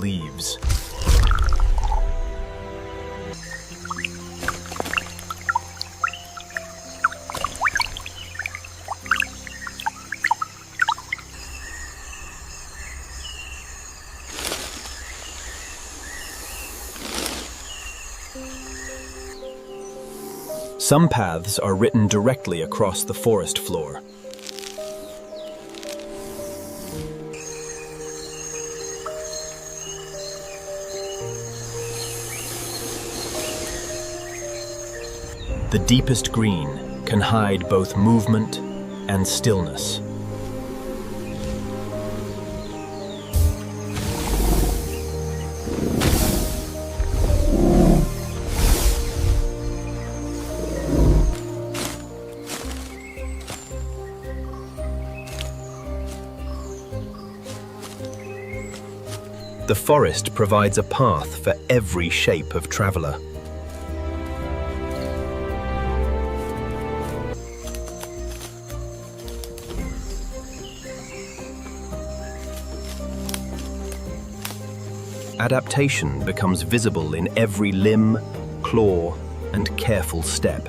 leaves. Some paths are written directly across the forest floor. The deepest green can hide both movement and stillness. The forest provides a path for every shape of traveler. Adaptation becomes visible in every limb, claw, and careful step.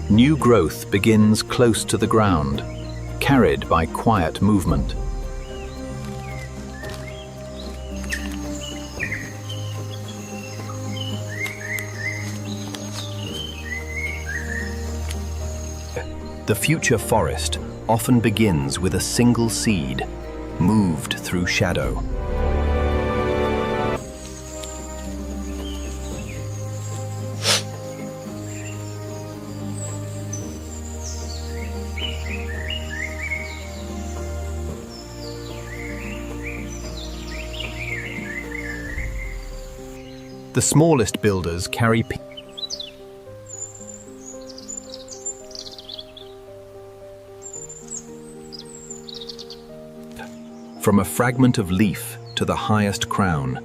New growth begins close to the ground, carried by quiet movement. The future forest often begins with a single seed, moved through shadow. The smallest builders carry from a fragment of leaf to the highest crown,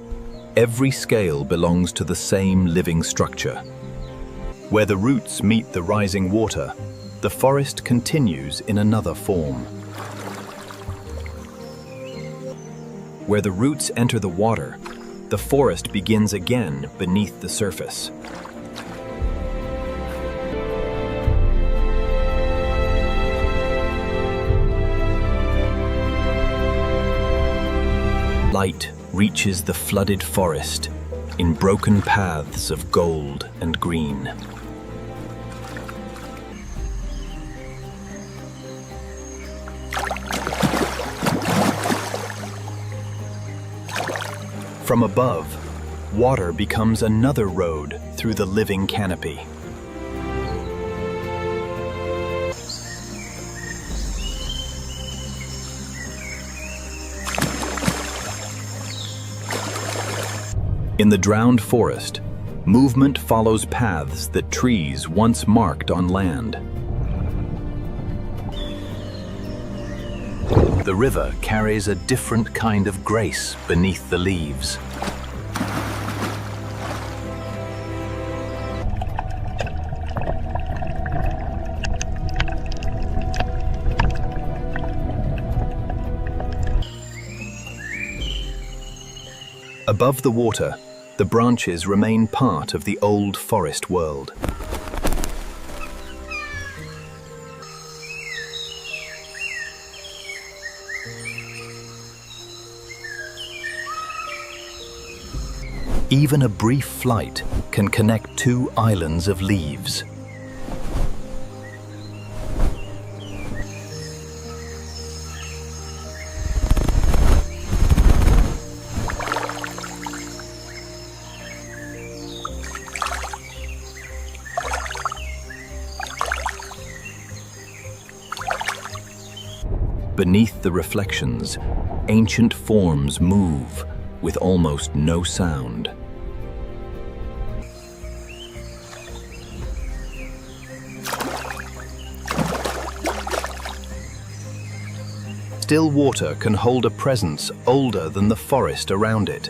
every scale belongs to the same living structure. Where the roots meet the rising water, the forest continues in another form. Where the roots enter the water, the forest begins again beneath the surface. Light reaches the flooded forest in broken paths of gold and green. From above, water becomes another road through the living canopy. In the drowned forest, movement follows paths that trees once marked on land. The river carries a different kind of grace beneath the leaves. Above the water, the branches remain part of the old forest world. Even a brief flight can connect two islands of leaves. Beneath the reflections, ancient forms move with almost no sound. still water can hold a presence older than the forest around it.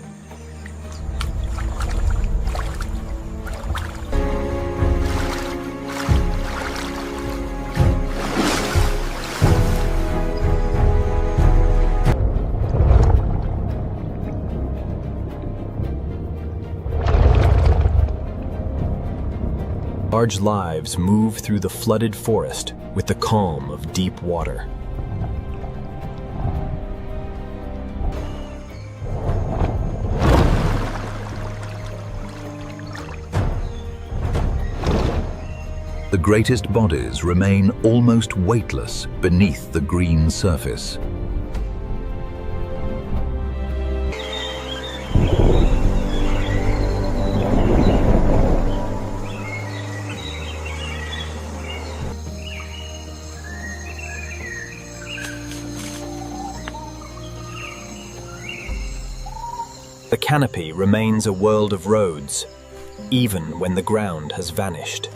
Large lives move through the flooded forest with the calm of deep water. The greatest bodies remain almost weightless beneath the green surface. The canopy remains a world of roads, even when the ground has vanished.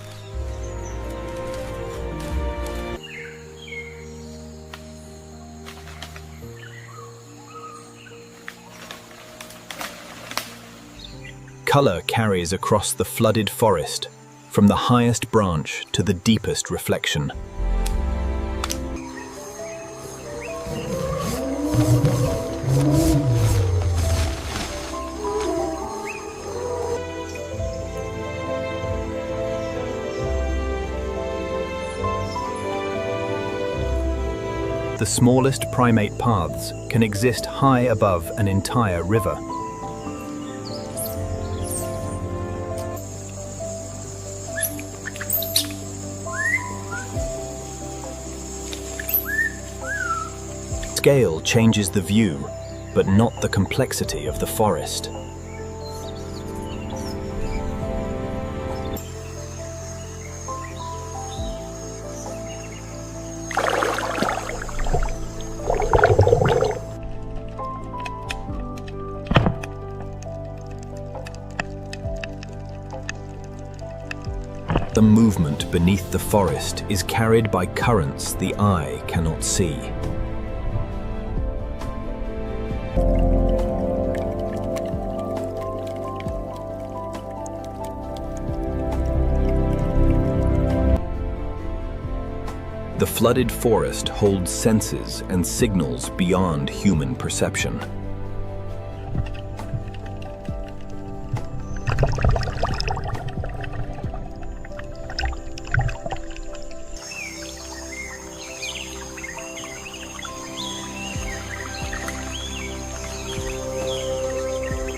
Color carries across the flooded forest, from the highest branch to the deepest reflection. The smallest primate paths can exist high above an entire river. Scale changes the view, but not the complexity of the forest. The movement beneath the forest is carried by currents the eye cannot see. The flooded forest holds senses and signals beyond human perception.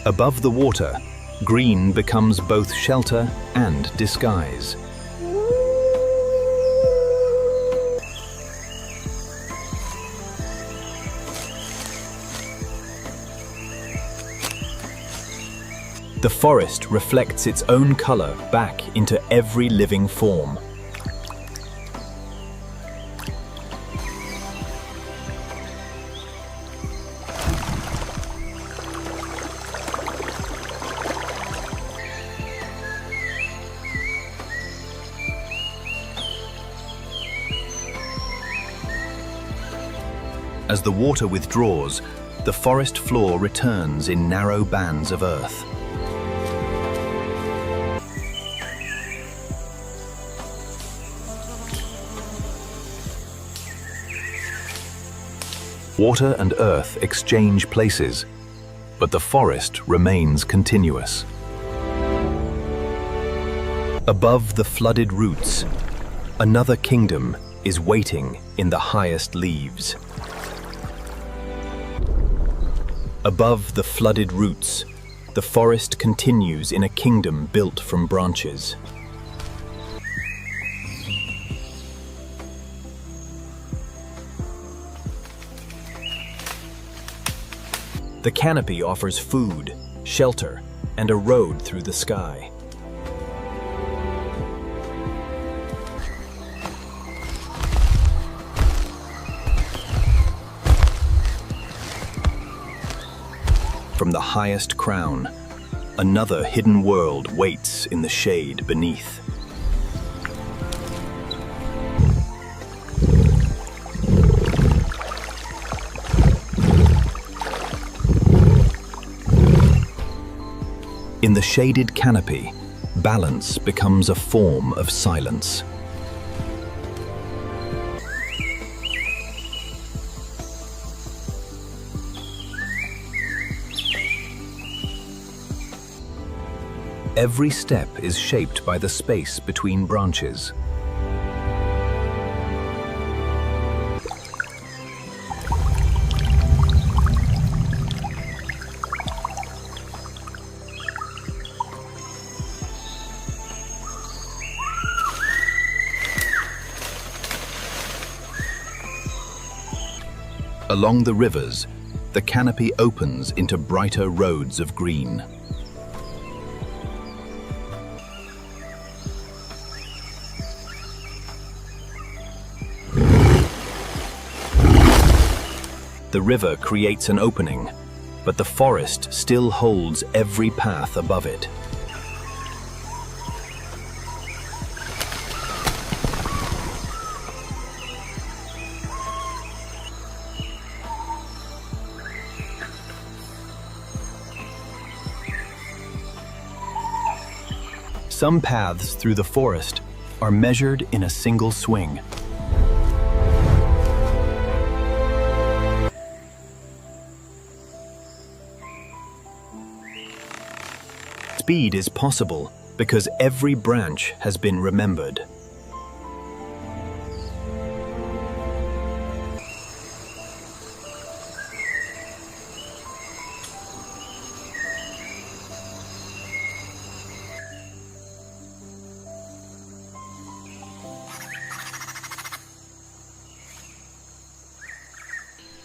Above the water, green becomes both shelter and disguise. The forest reflects its own color back into every living form. As the water withdraws, the forest floor returns in narrow bands of earth. Water and earth exchange places, but the forest remains continuous. Above the flooded roots, another kingdom is waiting in the highest leaves. Above the flooded roots, the forest continues in a kingdom built from branches. The canopy offers food, shelter, and a road through the sky. From the highest crown, another hidden world waits in the shade beneath. In the shaded canopy, balance becomes a form of silence. Every step is shaped by the space between branches. Along the rivers, the canopy opens into brighter roads of green. The river creates an opening, but the forest still holds every path above it. Some paths through the forest are measured in a single swing. Speed is possible because every branch has been remembered.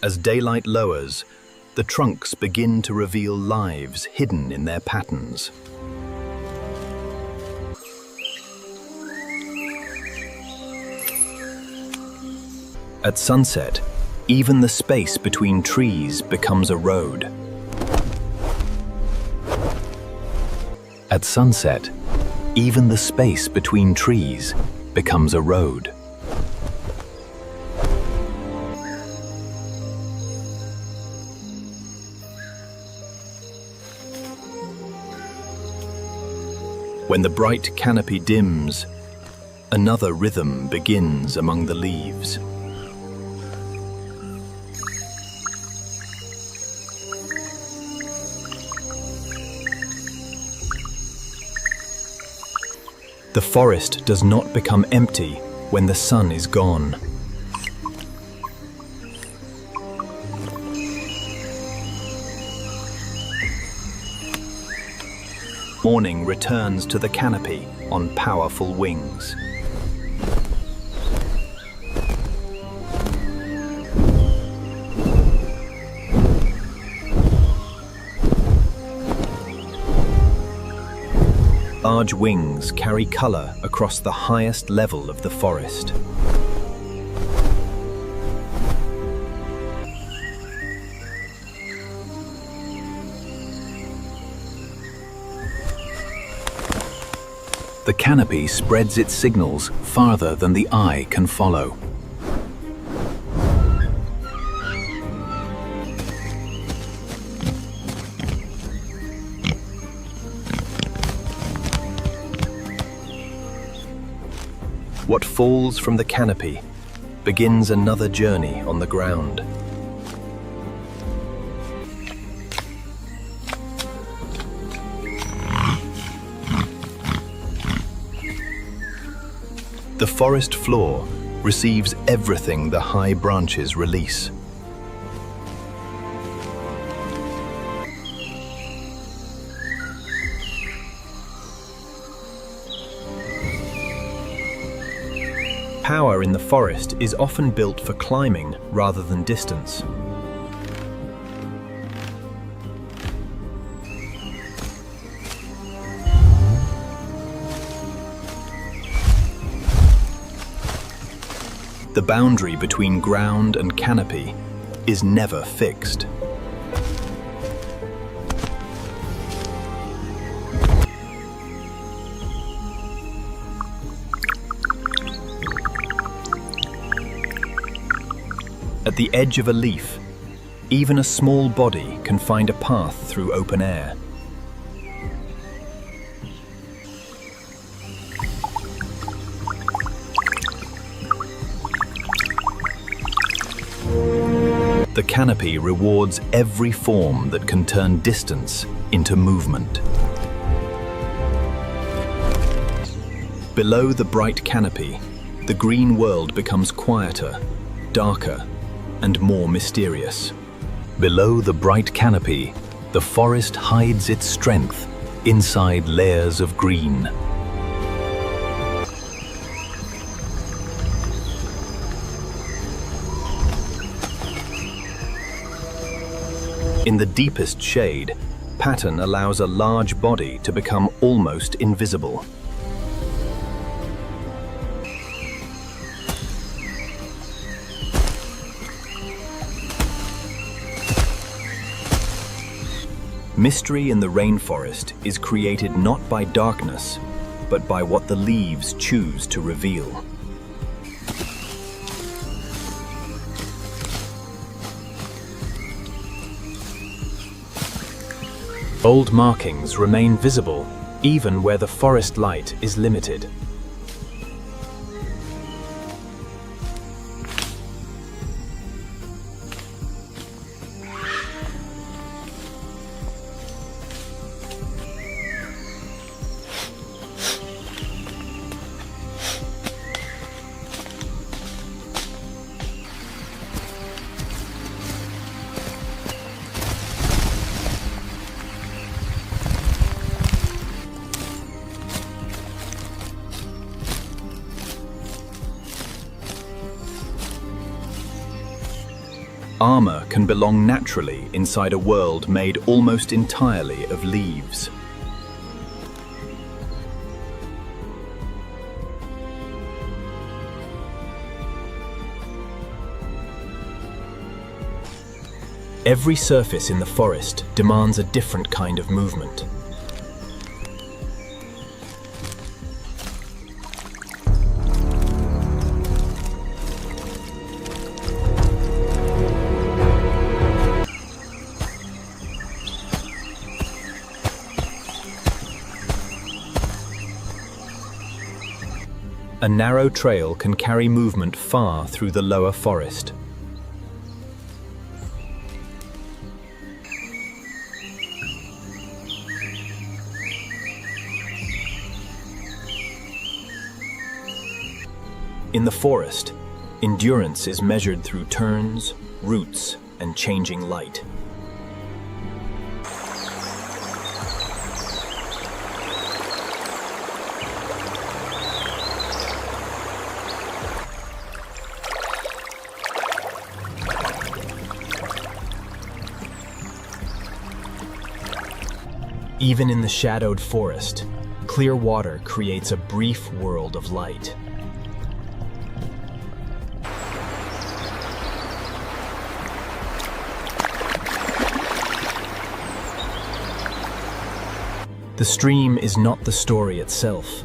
As daylight lowers, the trunks begin to reveal lives hidden in their patterns. At sunset, even the space between trees becomes a road. At sunset, even the space between trees becomes a road. When the bright canopy dims, another rhythm begins among the leaves. The forest does not become empty when the sun is gone. Morning returns to the canopy on powerful wings. Large wings carry color across the highest level of the forest. The canopy spreads its signals farther than the eye can follow. What falls from the canopy begins another journey on the ground. The forest floor receives everything the high branches release. Power in the forest is often built for climbing rather than distance. The boundary between ground and canopy is never fixed. At the edge of a leaf, even a small body can find a path through open air. The canopy rewards every form that can turn distance into movement. Below the bright canopy, the green world becomes quieter, darker, and more mysterious. Below the bright canopy, the forest hides its strength inside layers of green. In the deepest shade, pattern allows a large body to become almost invisible. Mystery in the rainforest is created not by darkness, but by what the leaves choose to reveal. Old markings remain visible even where the forest light is limited. Armor can belong naturally inside a world made almost entirely of leaves. Every surface in the forest demands a different kind of movement. A narrow trail can carry movement far through the lower forest. In the forest, endurance is measured through turns, roots, and changing light. Even in the shadowed forest, clear water creates a brief world of light. The stream is not the story itself,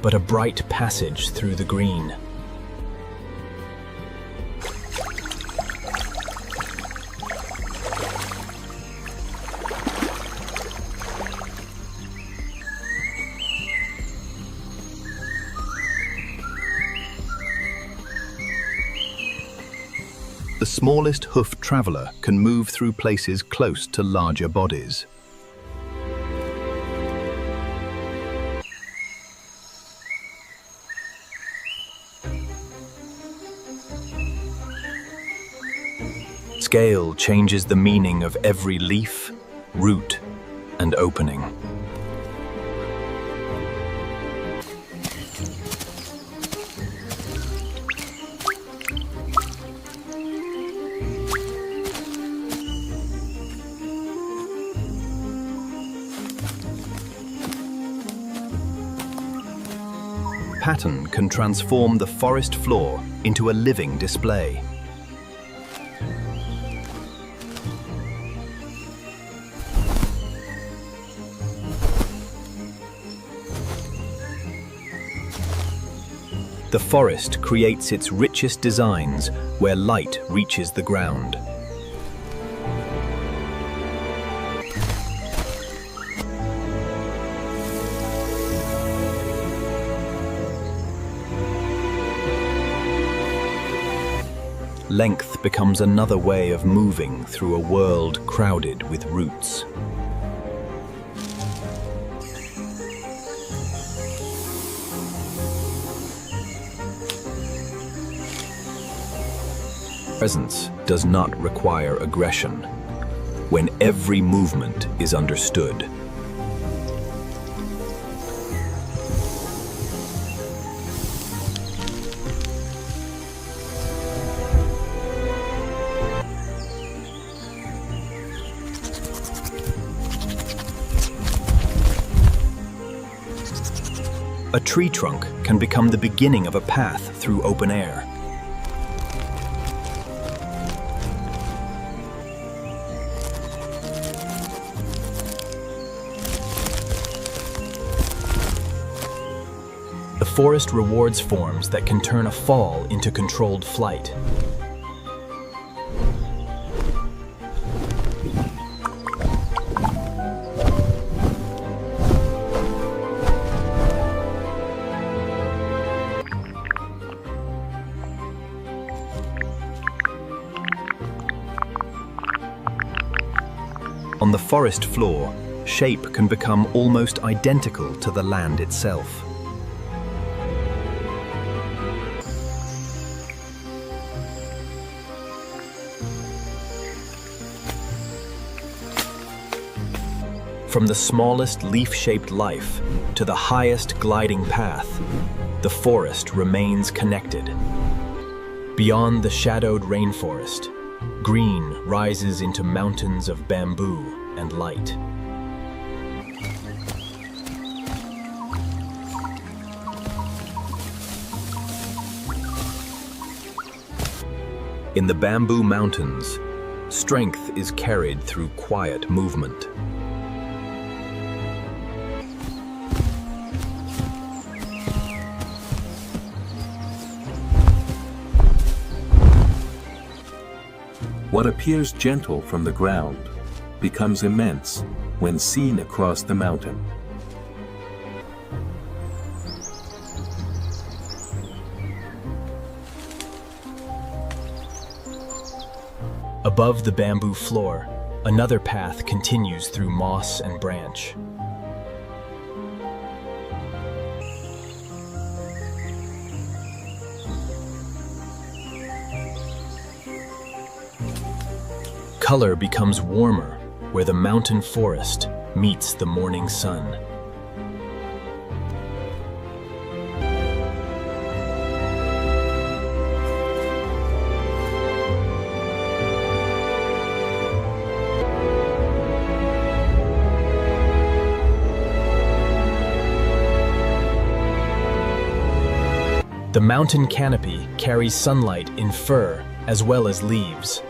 but a bright passage through the green. The smallest hoofed traveler can move through places close to larger bodies. Scale changes the meaning of every leaf, root, and opening. Pattern can transform the forest floor into a living display. The forest creates its richest designs where light reaches the ground. length becomes another way of moving through a world crowded with roots. Presence does not require aggression when every movement is understood. A tree trunk can become the beginning of a path through open air. The forest rewards forms that can turn a fall into controlled flight. On the forest floor, shape can become almost identical to the land itself. From the smallest leaf-shaped life to the highest gliding path, the forest remains connected. Beyond the shadowed rainforest, green rises into mountains of bamboo and light. In the bamboo mountains, strength is carried through quiet movement. What appears gentle from the ground becomes immense when seen across the mountain. Above the bamboo floor, another path continues through moss and branch. Color becomes warmer where the mountain forest meets the morning sun. The mountain canopy carries sunlight in fur as well as leaves.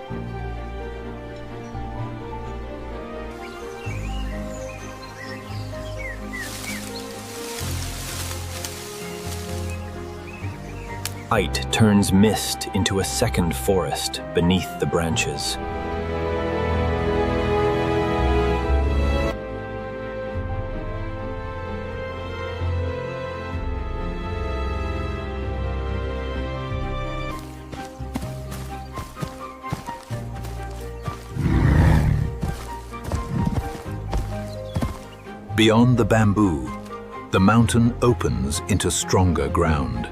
Light turns mist into a second forest beneath the branches. Beyond the bamboo, the mountain opens into stronger ground.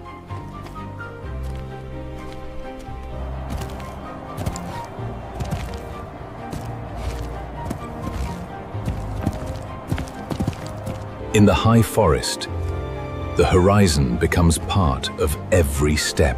In the high forest, the horizon becomes part of every step.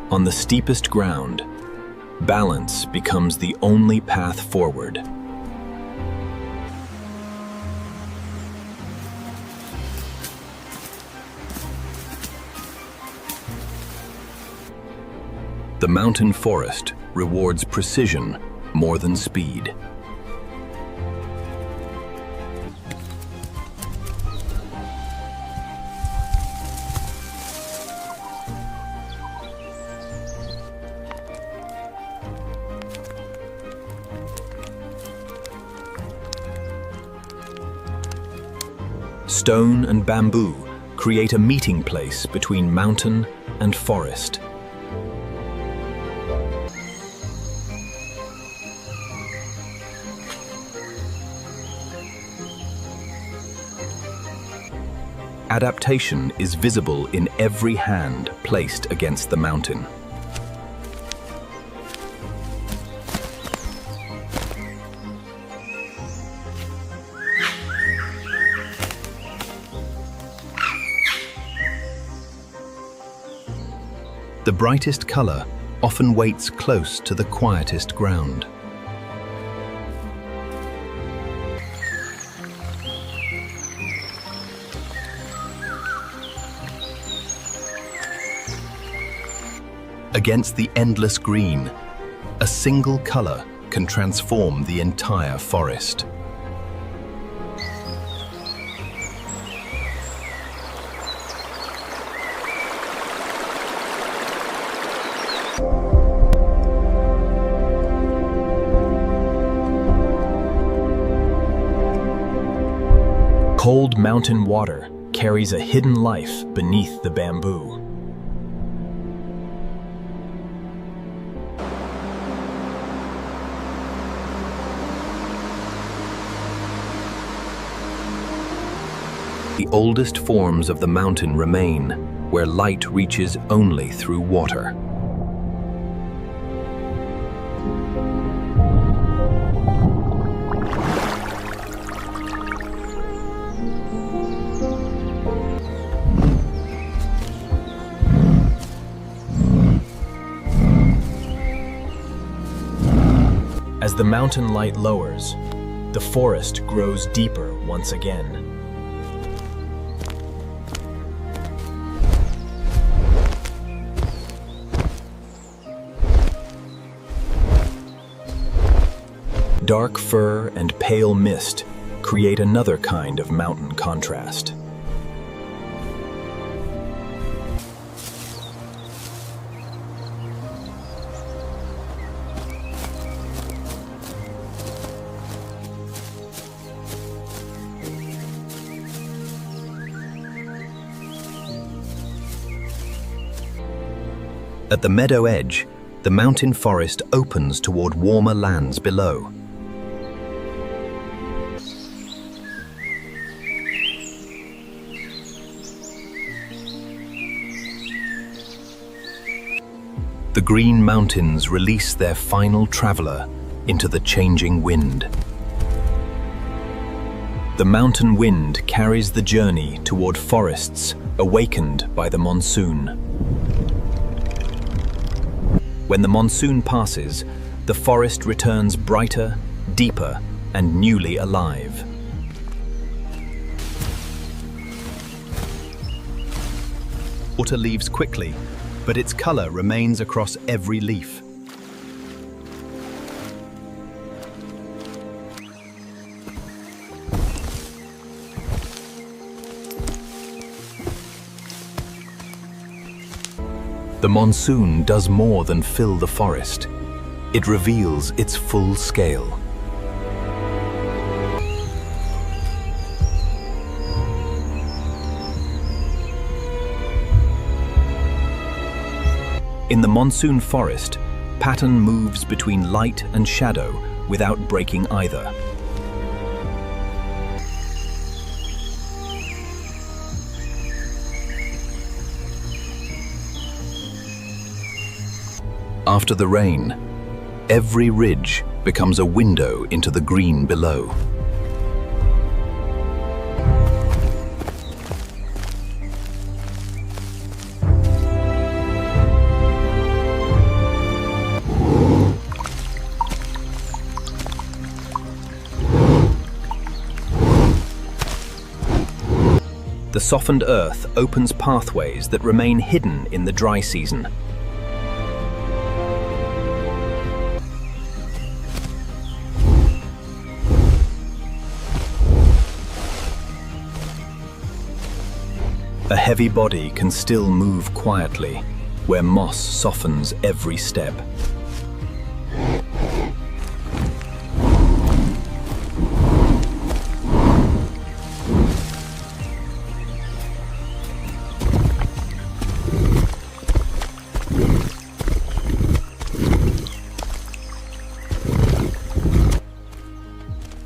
On the steepest ground, balance becomes the only path forward. The mountain forest rewards precision more than speed. Stone and bamboo create a meeting place between mountain and forest. Adaptation is visible in every hand placed against the mountain. The brightest color often waits close to the quietest ground. Against the endless green, a single color can transform the entire forest. Cold mountain water carries a hidden life beneath the bamboo. The oldest forms of the mountain remain, where light reaches only through water. As the mountain light lowers, the forest grows deeper once again. Dark fir and pale mist create another kind of mountain contrast. At the meadow edge, the mountain forest opens toward warmer lands below. The green mountains release their final traveler into the changing wind. The mountain wind carries the journey toward forests awakened by the monsoon. When the monsoon passes, the forest returns brighter, deeper, and newly alive. Water leaves quickly, but its color remains across every leaf. The monsoon does more than fill the forest. It reveals its full scale. In the monsoon forest, pattern moves between light and shadow without breaking either. After the rain, every ridge becomes a window into the green below. The softened earth opens pathways that remain hidden in the dry season. A heavy body can still move quietly, where moss softens every step.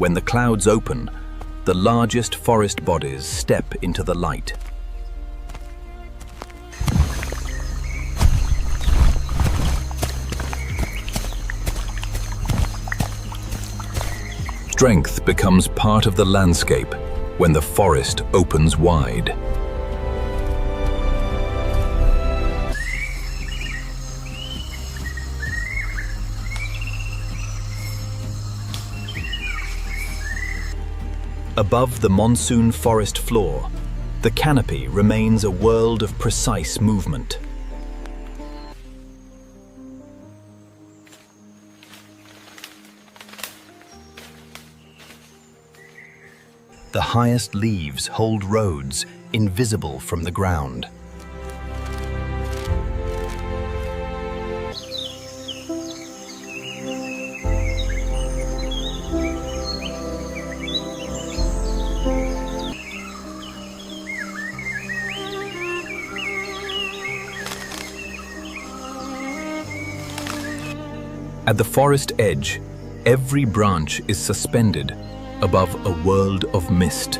When the clouds open, the largest forest bodies step into the light. Strength becomes part of the landscape when the forest opens wide. Above the monsoon forest floor, the canopy remains a world of precise movement. The highest leaves hold roads invisible from the ground. At the forest edge, every branch is suspended above a world of mist.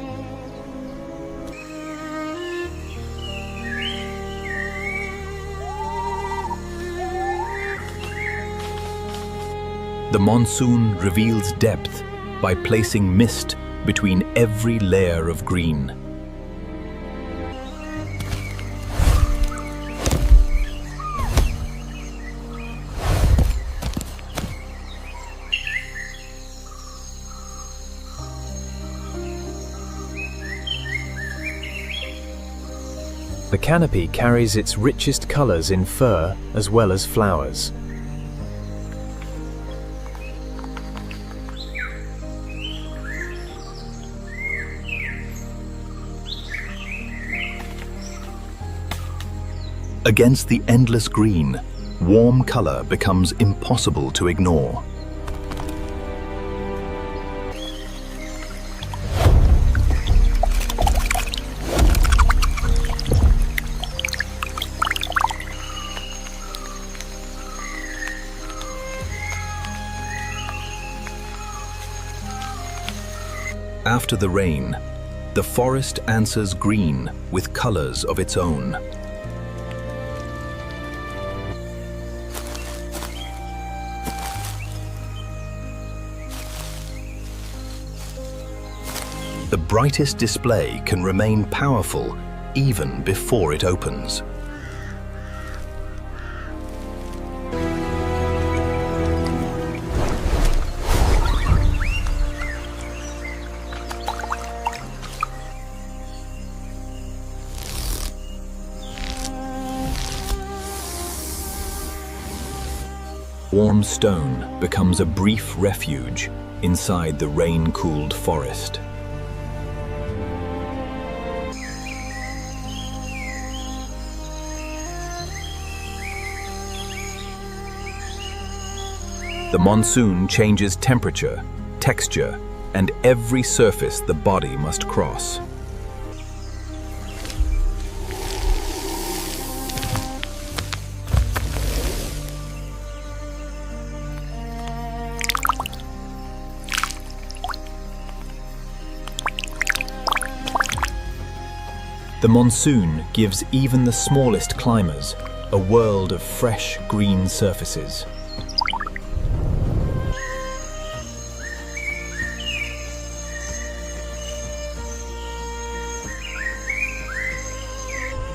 The monsoon reveals depth by placing mist between every layer of green. The canopy carries its richest colors in fur as well as flowers. Against the endless green, warm color becomes impossible to ignore. After the rain, the forest answers green with colors of its own. The brightest display can remain powerful even before it opens. Warm stone becomes a brief refuge inside the rain-cooled forest. The monsoon changes temperature, texture, and every surface the body must cross. The monsoon gives even the smallest climbers a world of fresh green surfaces.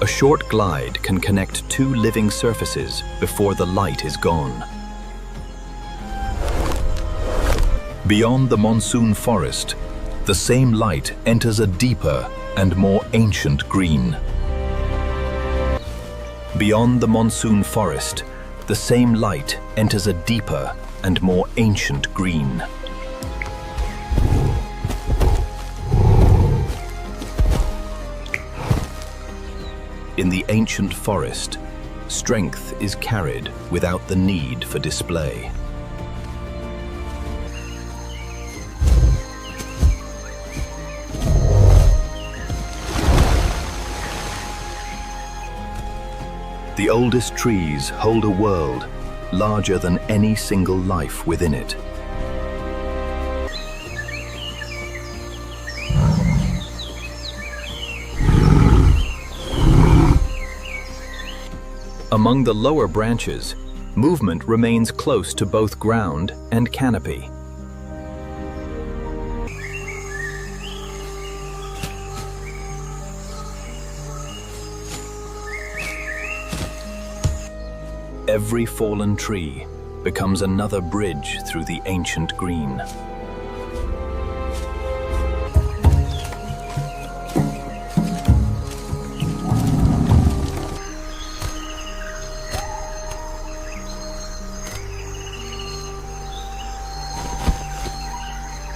A short glide can connect two living surfaces before the light is gone. Beyond the monsoon forest, the same light enters a deeper and more ancient green. Beyond the monsoon forest, the same light enters a deeper and more ancient green. In the ancient forest, strength is carried without the need for display. The oldest trees hold a world larger than any single life within it. Among the lower branches, movement remains close to both ground and canopy. Every fallen tree becomes another bridge through the ancient green.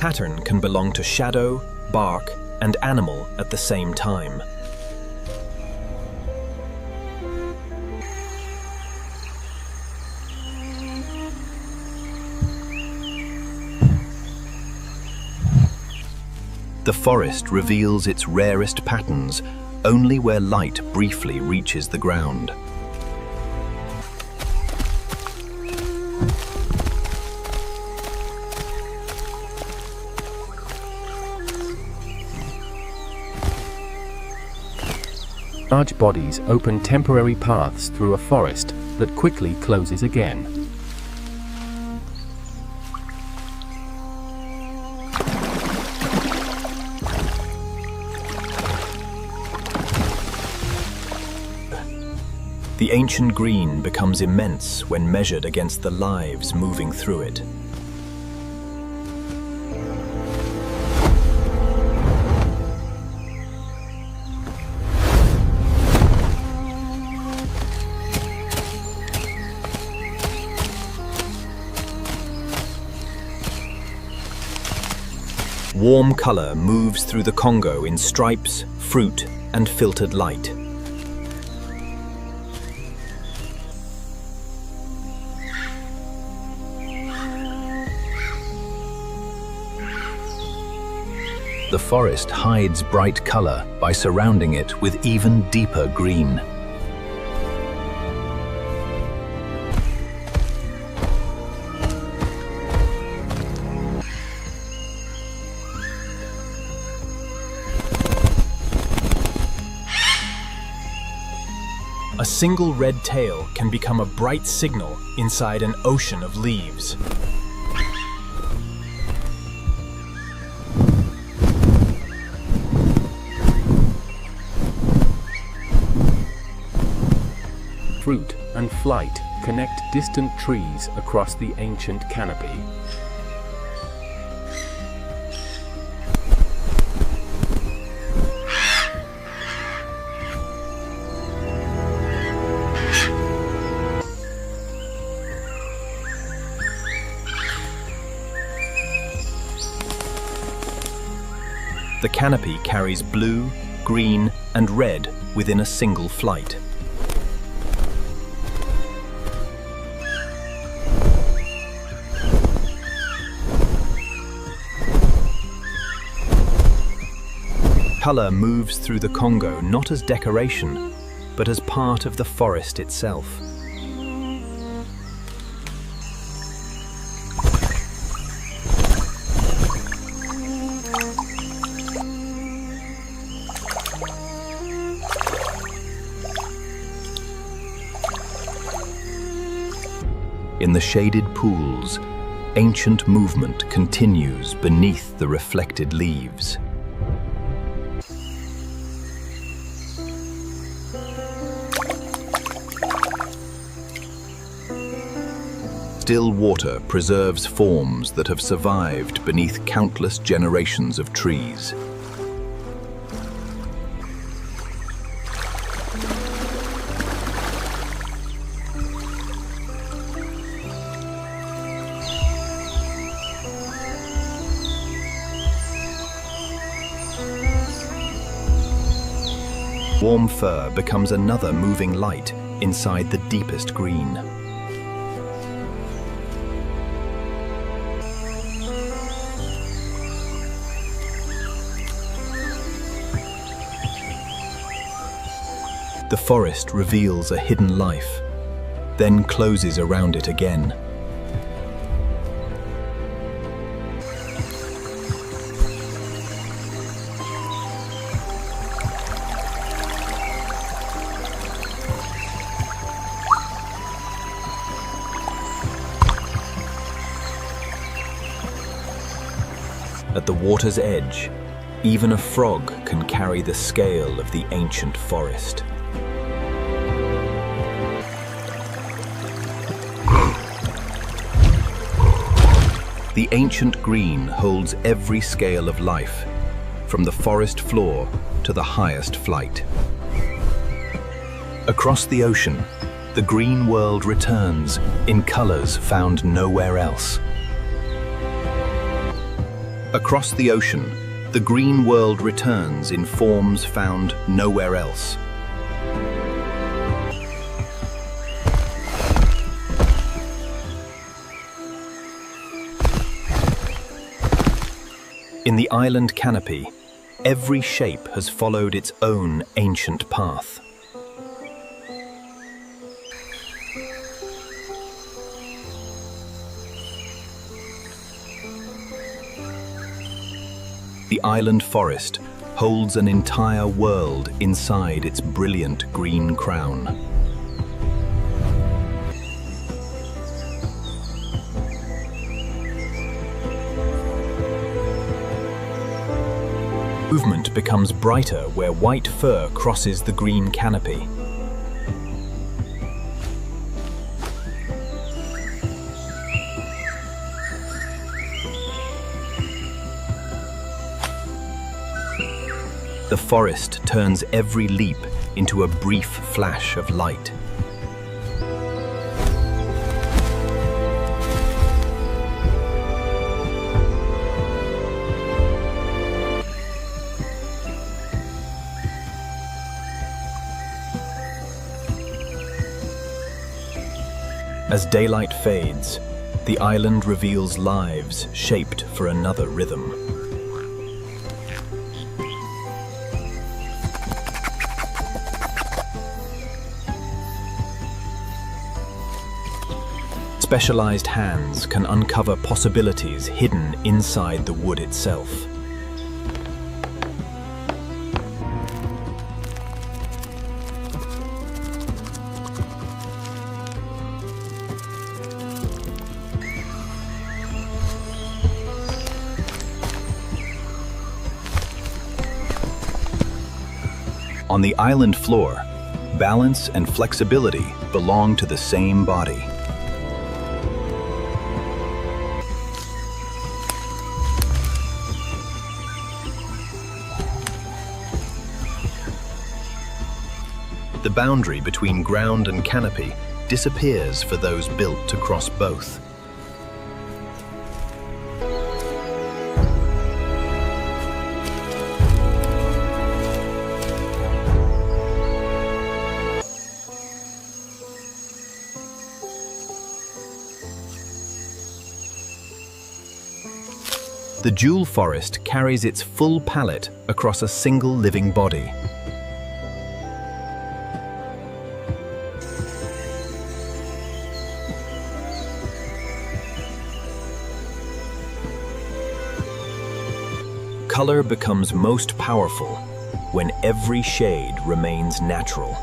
Pattern can belong to shadow, bark, and animal at the same time. The forest reveals its rarest patterns only where light briefly reaches the ground. Large bodies open temporary paths through a forest that quickly closes again. The ancient green becomes immense when measured against the lives moving through it. Warm color moves through the Congo in stripes, fruit, and filtered light. The forest hides bright color by surrounding it with even deeper green. A single red tail can become a bright signal inside an ocean of leaves. Fruit and flight connect distant trees across the ancient canopy. The canopy carries blue, green, and red within a single flight. Color moves through the Congo not as decoration, but as part of the forest itself. In the shaded pools, ancient movement continues beneath the reflected leaves. Still water preserves forms that have survived beneath countless generations of trees. Warm fur becomes another moving light inside the deepest green. The forest reveals a hidden life, then closes around it again. At the water's edge, even a frog can carry the scale of the ancient forest. The ancient green holds every scale of life, from the forest floor to the highest flight. Across the ocean, the green world returns in colors found nowhere else. Across the ocean, the green world returns in forms found nowhere else. In the island canopy, every shape has followed its own ancient path. The island forest holds an entire world inside its brilliant green crown. Movement becomes brighter where white fur crosses the green canopy. The forest turns every leap into a brief flash of light. As daylight fades, the island reveals lives shaped for another rhythm. Specialized hands can uncover possibilities hidden inside the wood itself. On the island floor, balance and flexibility belong to the same body. The boundary between ground and canopy disappears for those built to cross both. The jewel forest carries its full palette across a single living body. Color becomes most powerful when every shade remains natural.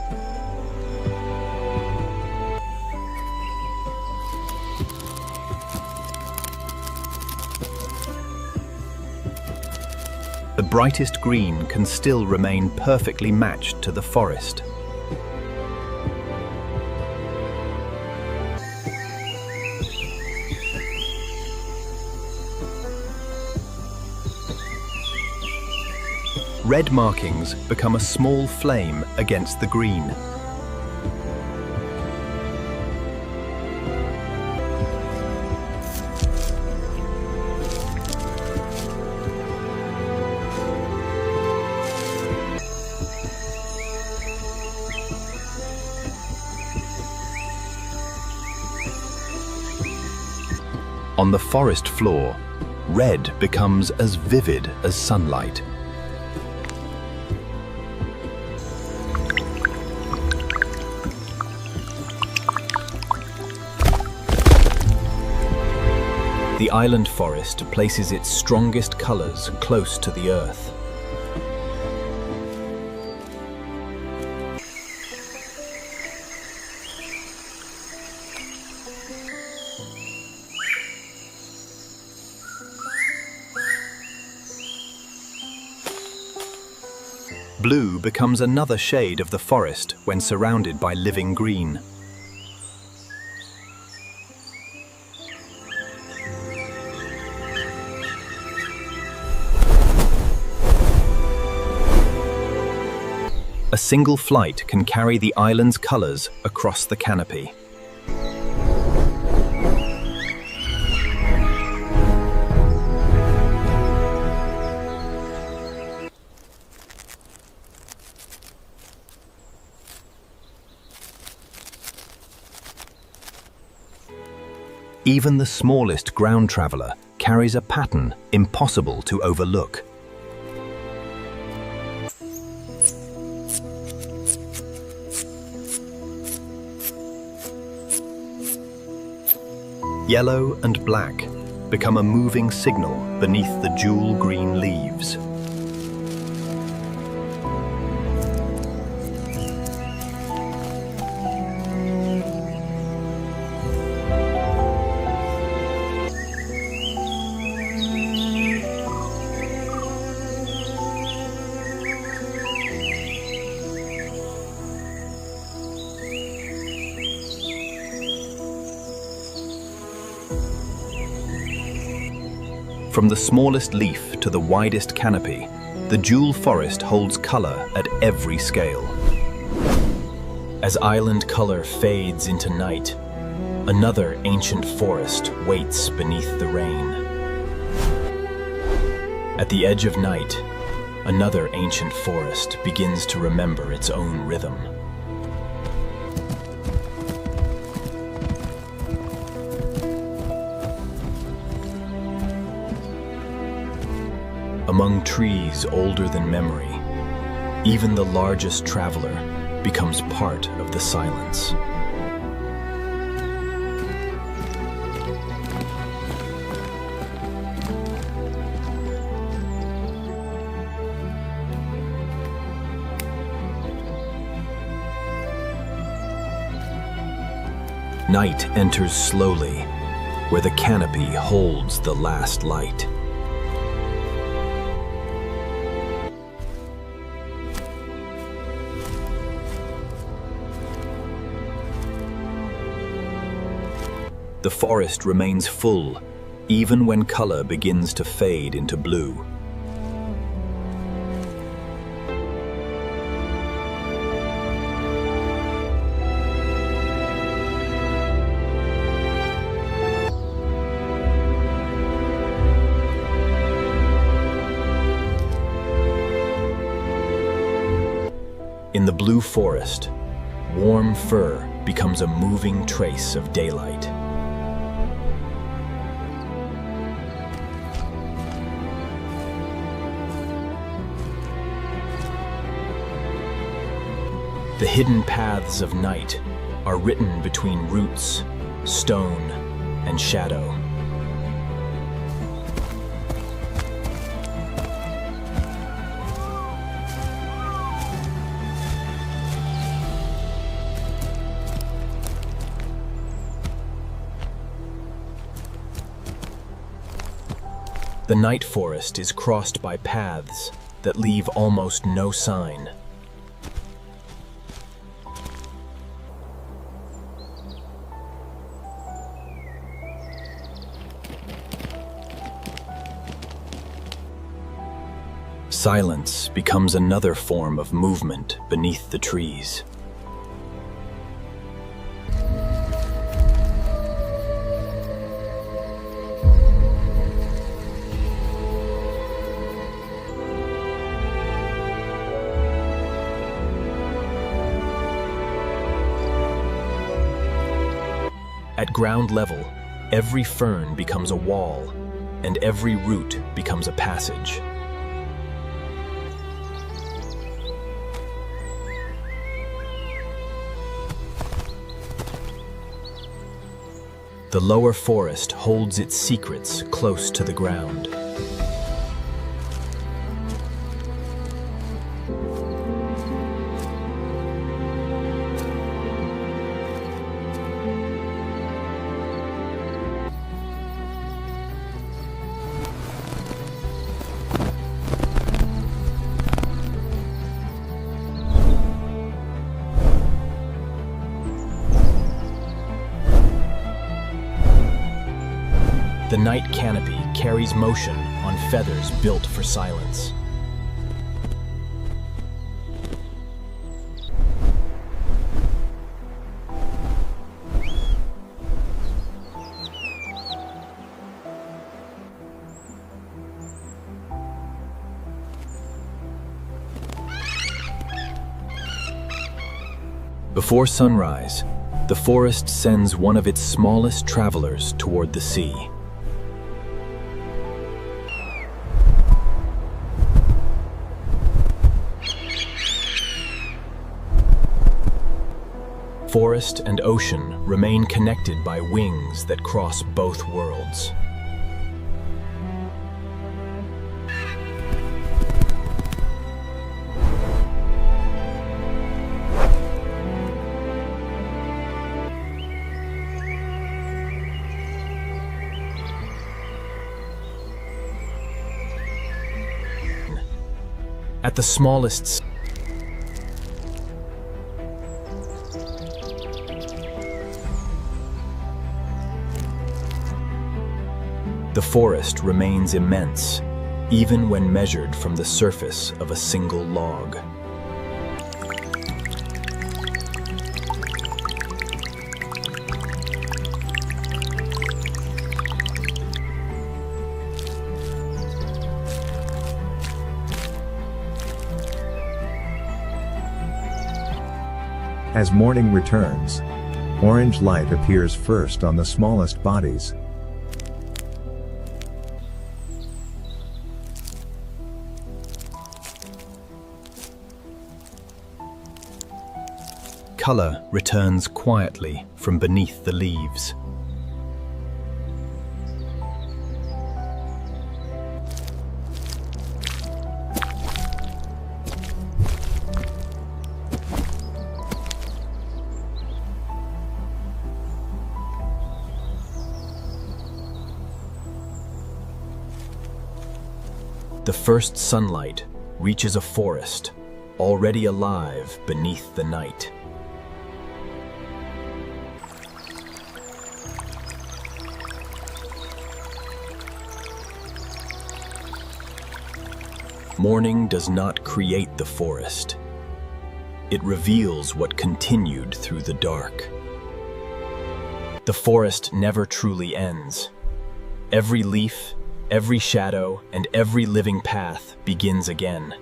The brightest green can still remain perfectly matched to the forest. Red markings become a small flame against the green. On the forest floor, red becomes as vivid as sunlight. The island forest places its strongest colors close to the earth. Blue becomes another shade of the forest when surrounded by living green. A single flight can carry the island's colors across the canopy. Even the smallest ground traveler carries a pattern impossible to overlook. Yellow and black become a moving signal beneath the jewel green leaves. From the smallest leaf to the widest canopy, the jewel forest holds color at every scale. As island color fades into night, another ancient forest waits beneath the rain. At the edge of night, another ancient forest begins to remember its own rhythm. Among trees older than memory, even the largest traveler becomes part of the silence. Night enters slowly, where the canopy holds the last light. The forest remains full, even when color begins to fade into blue. In the blue forest, warm fur becomes a moving trace of daylight. The hidden paths of night are written between roots, stone, and shadow. The night forest is crossed by paths that leave almost no sign. Silence becomes another form of movement beneath the trees. At ground level, every fern becomes a wall, and every root becomes a passage. The lower forest holds its secrets close to the ground. The night canopy carries motion on feathers built for silence. Before sunrise, the forest sends one of its smallest travelers toward the sea. Forest and ocean remain connected by wings that cross both worlds. At the smallest, the forest remains immense, even when measured from the surface of a single log. As morning returns, orange light appears first on the smallest bodies. Color returns quietly from beneath the leaves. The first sunlight reaches a forest already alive beneath the night. Morning does not create the forest. It reveals what continued through the dark. The forest never truly ends. Every leaf, every shadow, and every living path begins again.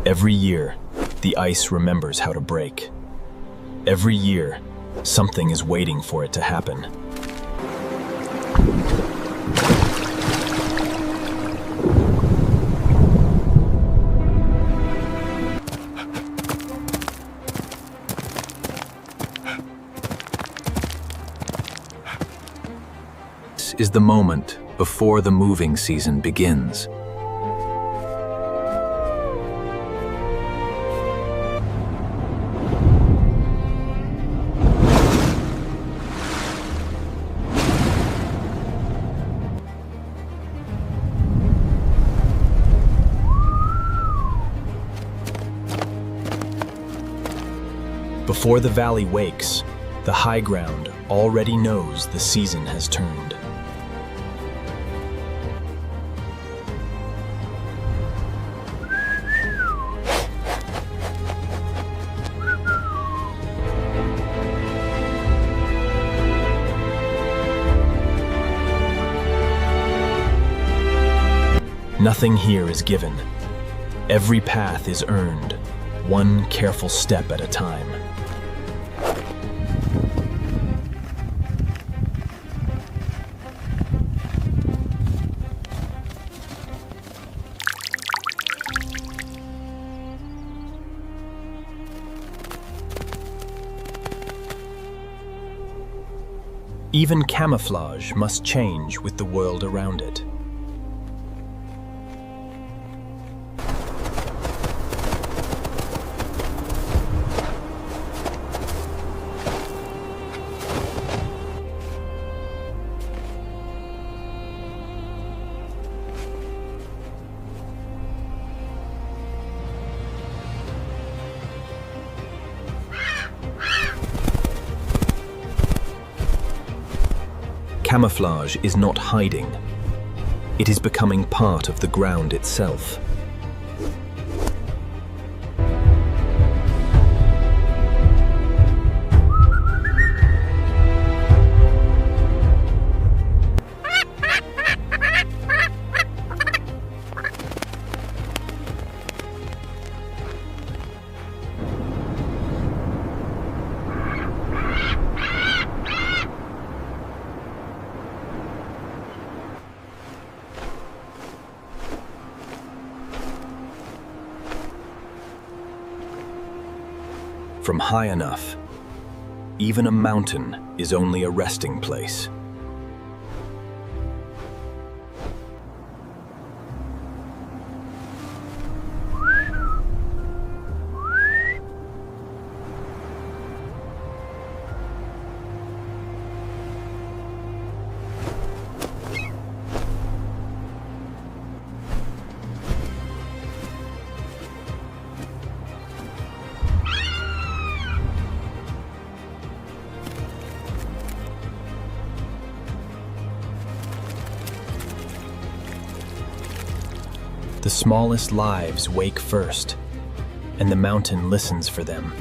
Every year, the ice remembers how to break. Every year, something is waiting for it to happen. This is the moment before the moving season begins. Before the valley wakes, the high ground already knows the season has turned. Nothing here is given. Every path is earned, one careful step at a time. Even camouflage must change with the world around it. Camouflage is not hiding. It is becoming part of the ground itself. From high enough, even a mountain is only a resting place. The smallest lives wake first, and the mountain listens for them.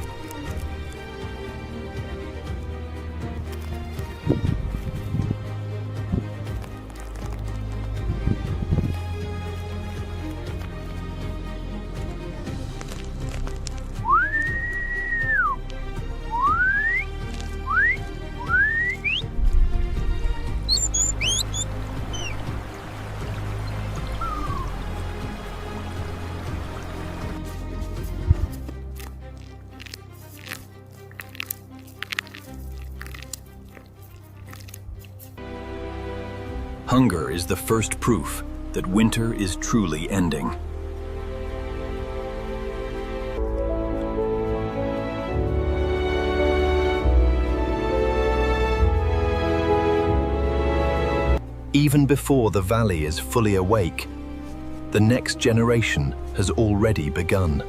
Hunger is the first proof that winter is truly ending. Even before the valley is fully awake, the next generation has already begun.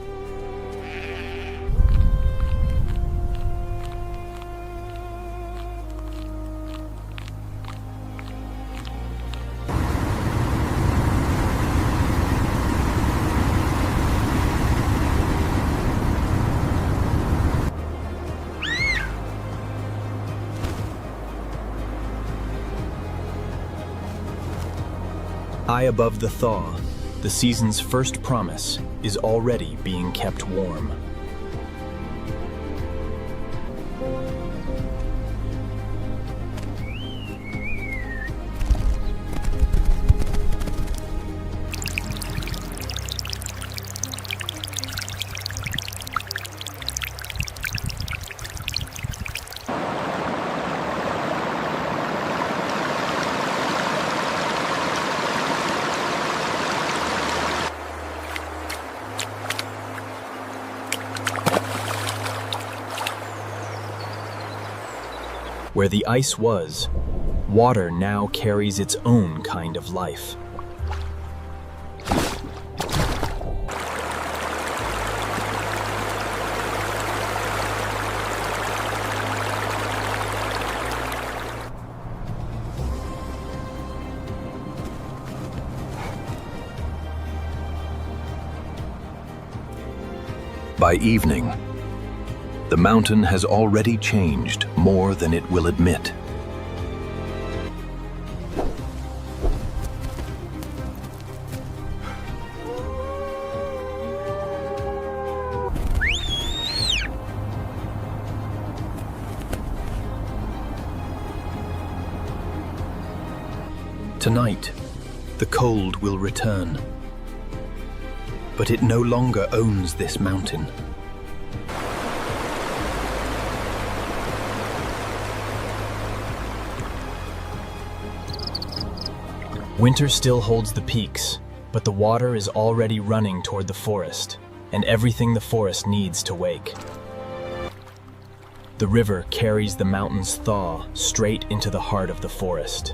High above the thaw, the season's first promise is already being kept warm. Where the ice was, water now carries its own kind of life. By evening, the mountain has already changed more than it will admit. Tonight, the cold will return, but it no longer owns this mountain. Winter still holds the peaks, but the water is already running toward the forest, and everything the forest needs to wake. The river carries the mountain's thaw straight into the heart of the forest.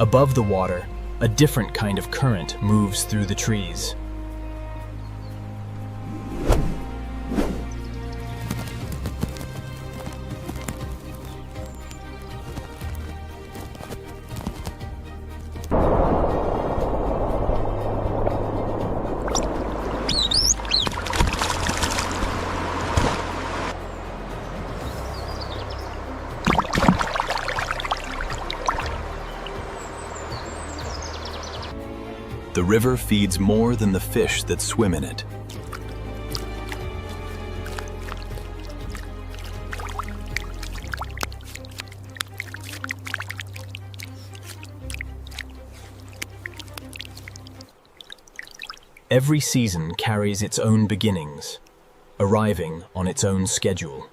Above the water, a different kind of current moves through the trees. The river feeds more than the fish that swim in it. Every season carries its own beginnings, arriving on its own schedule.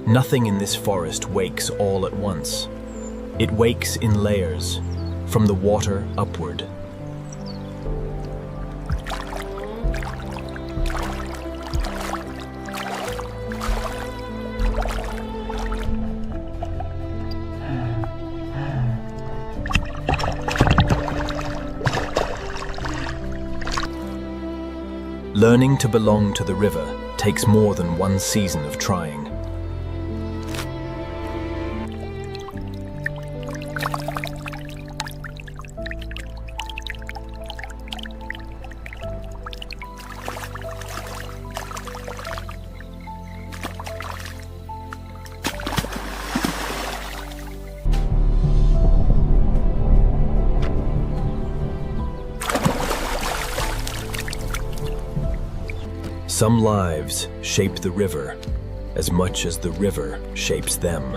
Nothing in this forest wakes all at once. It wakes in layers, from the water upward. Learning to belong to the river takes more than one season of trying. Some lives shape the river as much as the river shapes them.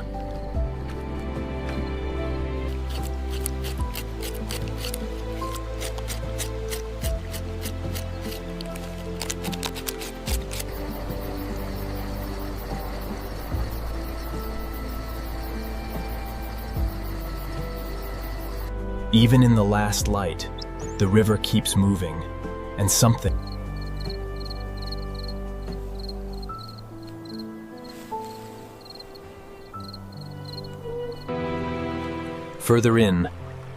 Even in the last light, the river keeps moving, and something. Further in,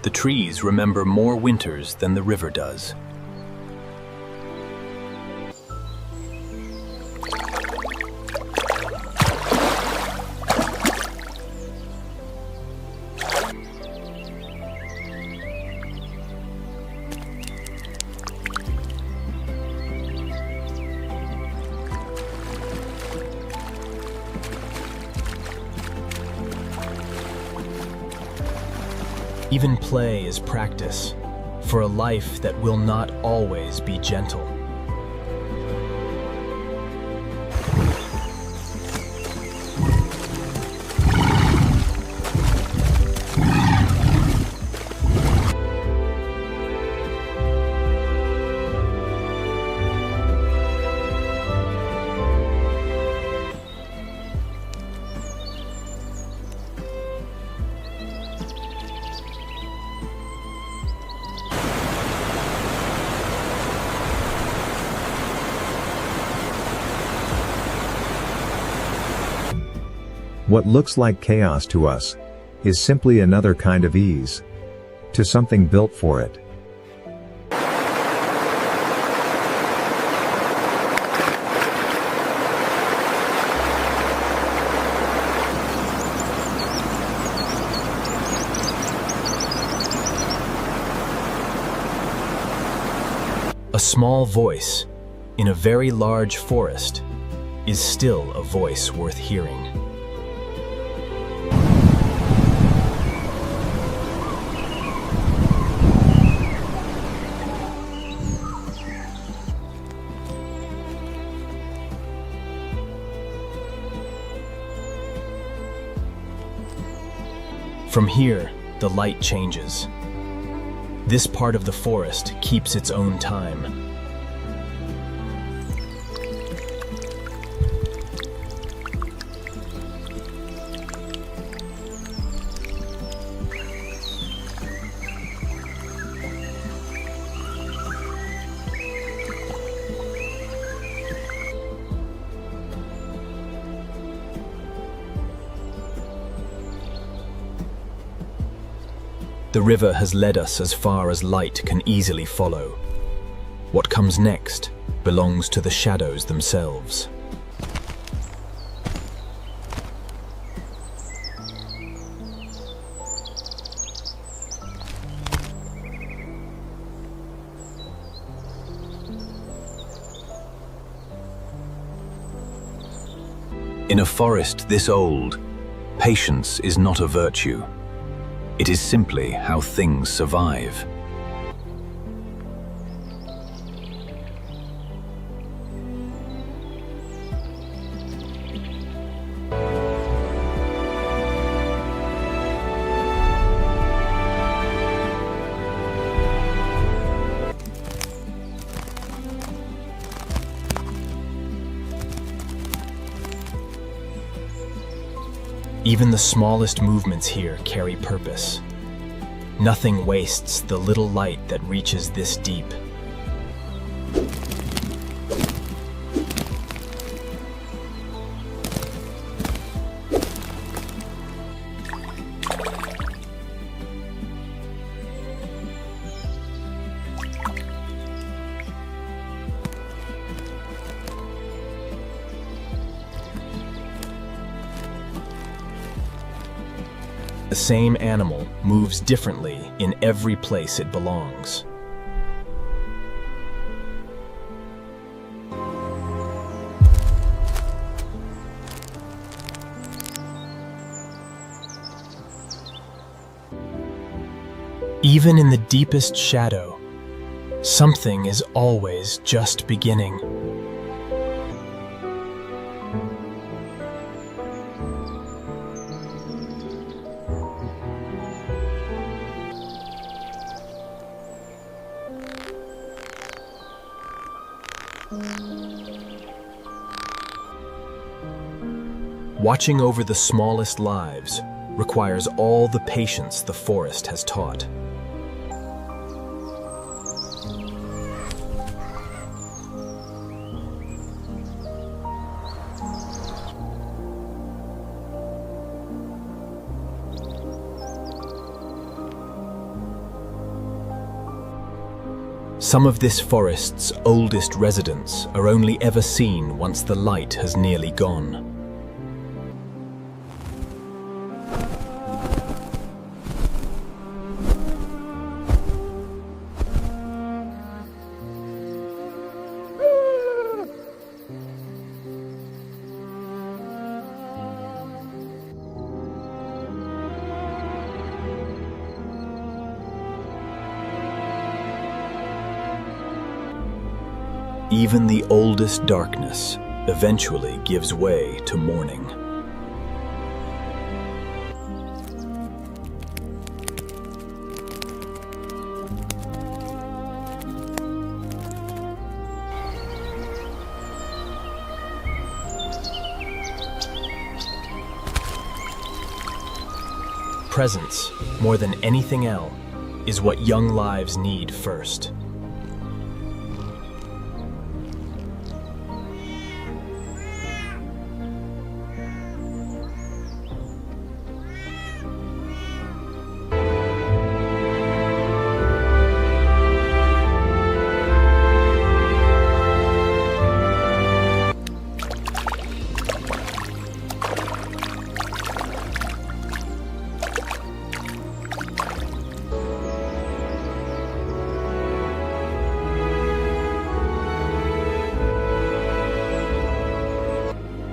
the trees remember more winters than the river does. Even play is practice for a life that will not always be gentle. What looks like chaos to us is simply another kind of ease to something built for it. A small voice in a very large forest is still a voice worth hearing. From here, the light changes. This part of the forest keeps its own time. The river has led us as far as light can easily follow. What comes next belongs to the shadows themselves. In a forest this old, patience is not a virtue. It is simply how things survive. Even the smallest movements here carry purpose. Nothing wastes the little light that reaches this deep. The same animal moves differently in every place it belongs. Even in the deepest shadow, something is always just beginning. Watching over the smallest lives requires all the patience the forest has taught. Some of this forest's oldest residents are only ever seen once the light has nearly gone. Even the oldest darkness eventually gives way to morning. Presence, more than anything else, is what young lives need first.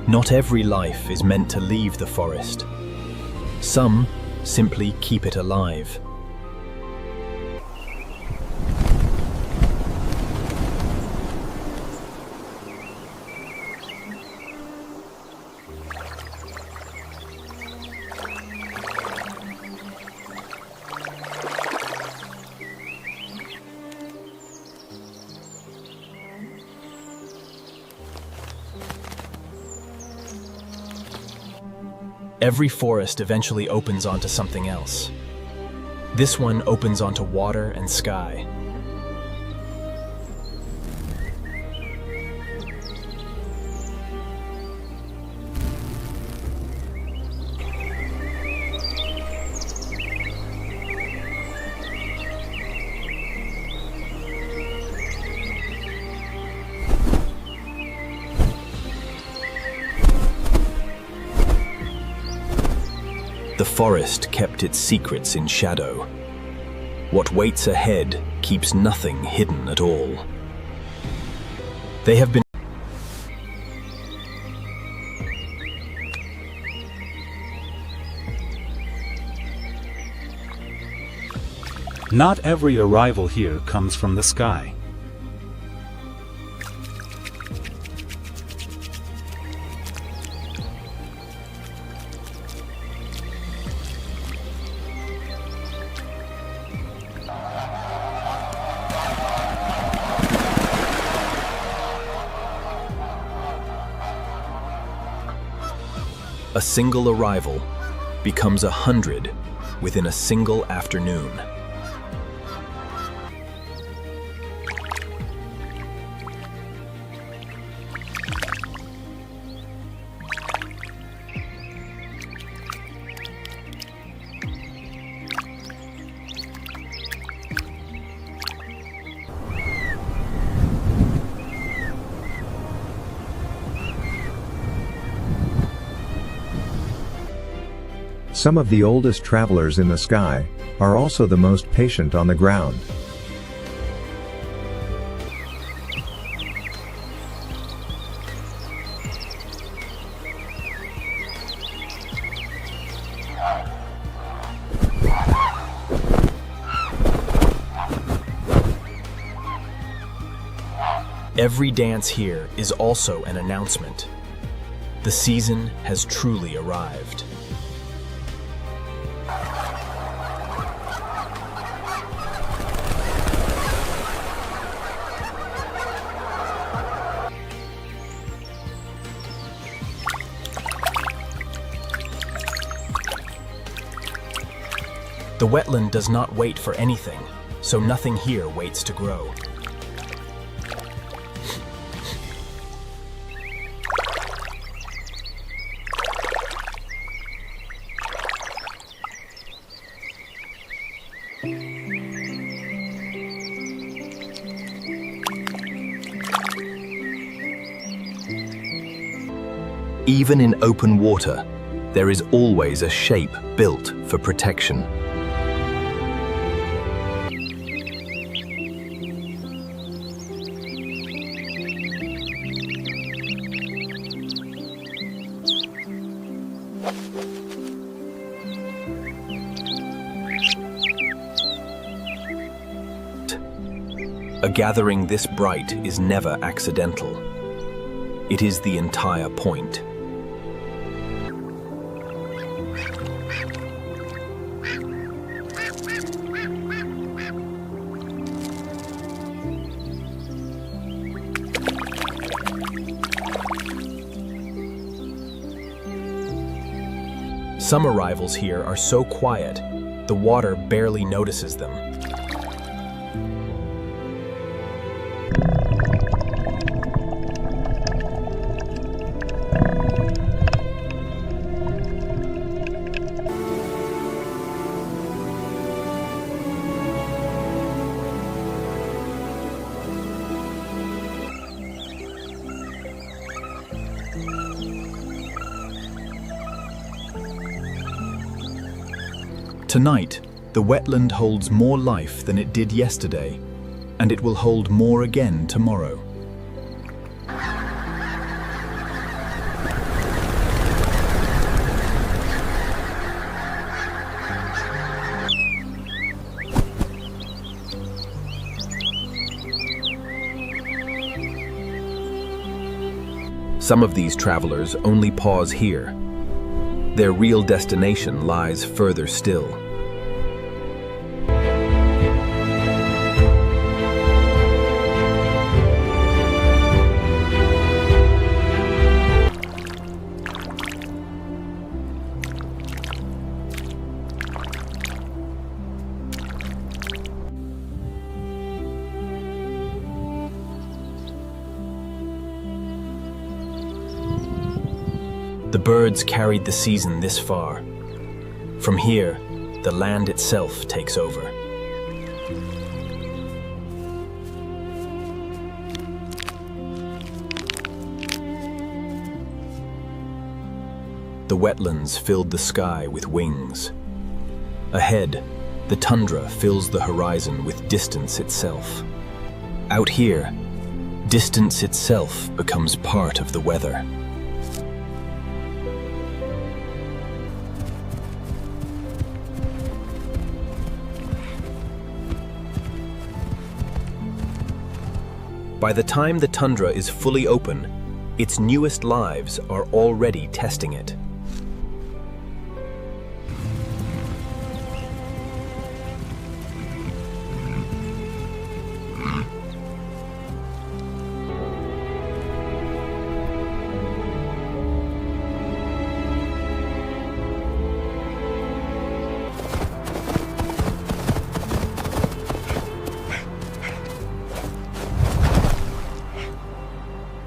Not every life is meant to leave the forest. Some simply keep it alive. Every forest eventually opens onto something else. This one opens onto water and sky. The forest kept its secrets in shadow. What waits ahead keeps nothing hidden at all. They have been Not every arrival here comes from the sky. A single arrival becomes 100 within a single afternoon. Some of the oldest travelers in the sky are also the most patient on the ground. Every dance here is also an announcement. The season has truly arrived. The wetland does not wait for anything, so nothing here waits to grow. Even in open water, there is always a shape built for protection. A gathering this bright is never accidental. It is the entire point. Some arrivals here are so quiet, the water barely notices them. Tonight, the wetland holds more life than it did yesterday, and it will hold more again tomorrow. Some of these travelers only pause here. Their real destination lies further still. The birds carried the season this far. From here, the land itself takes over. The wetlands filled the sky with wings. Ahead, the tundra fills the horizon with distance itself. Out here, distance itself becomes part of the weather. By the time the tundra is fully open, its newest lives are already testing it.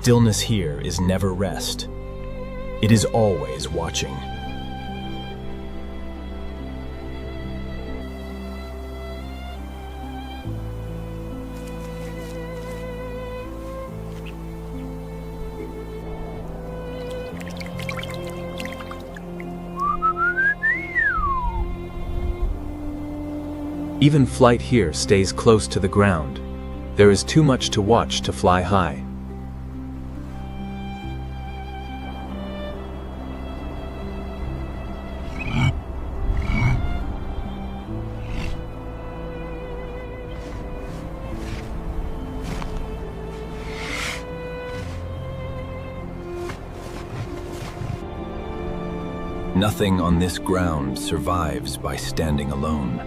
Stillness here is never rest. It is always watching. Even flight here stays close to the ground. There is too much to watch to fly high. Nothing on this ground survives by standing alone.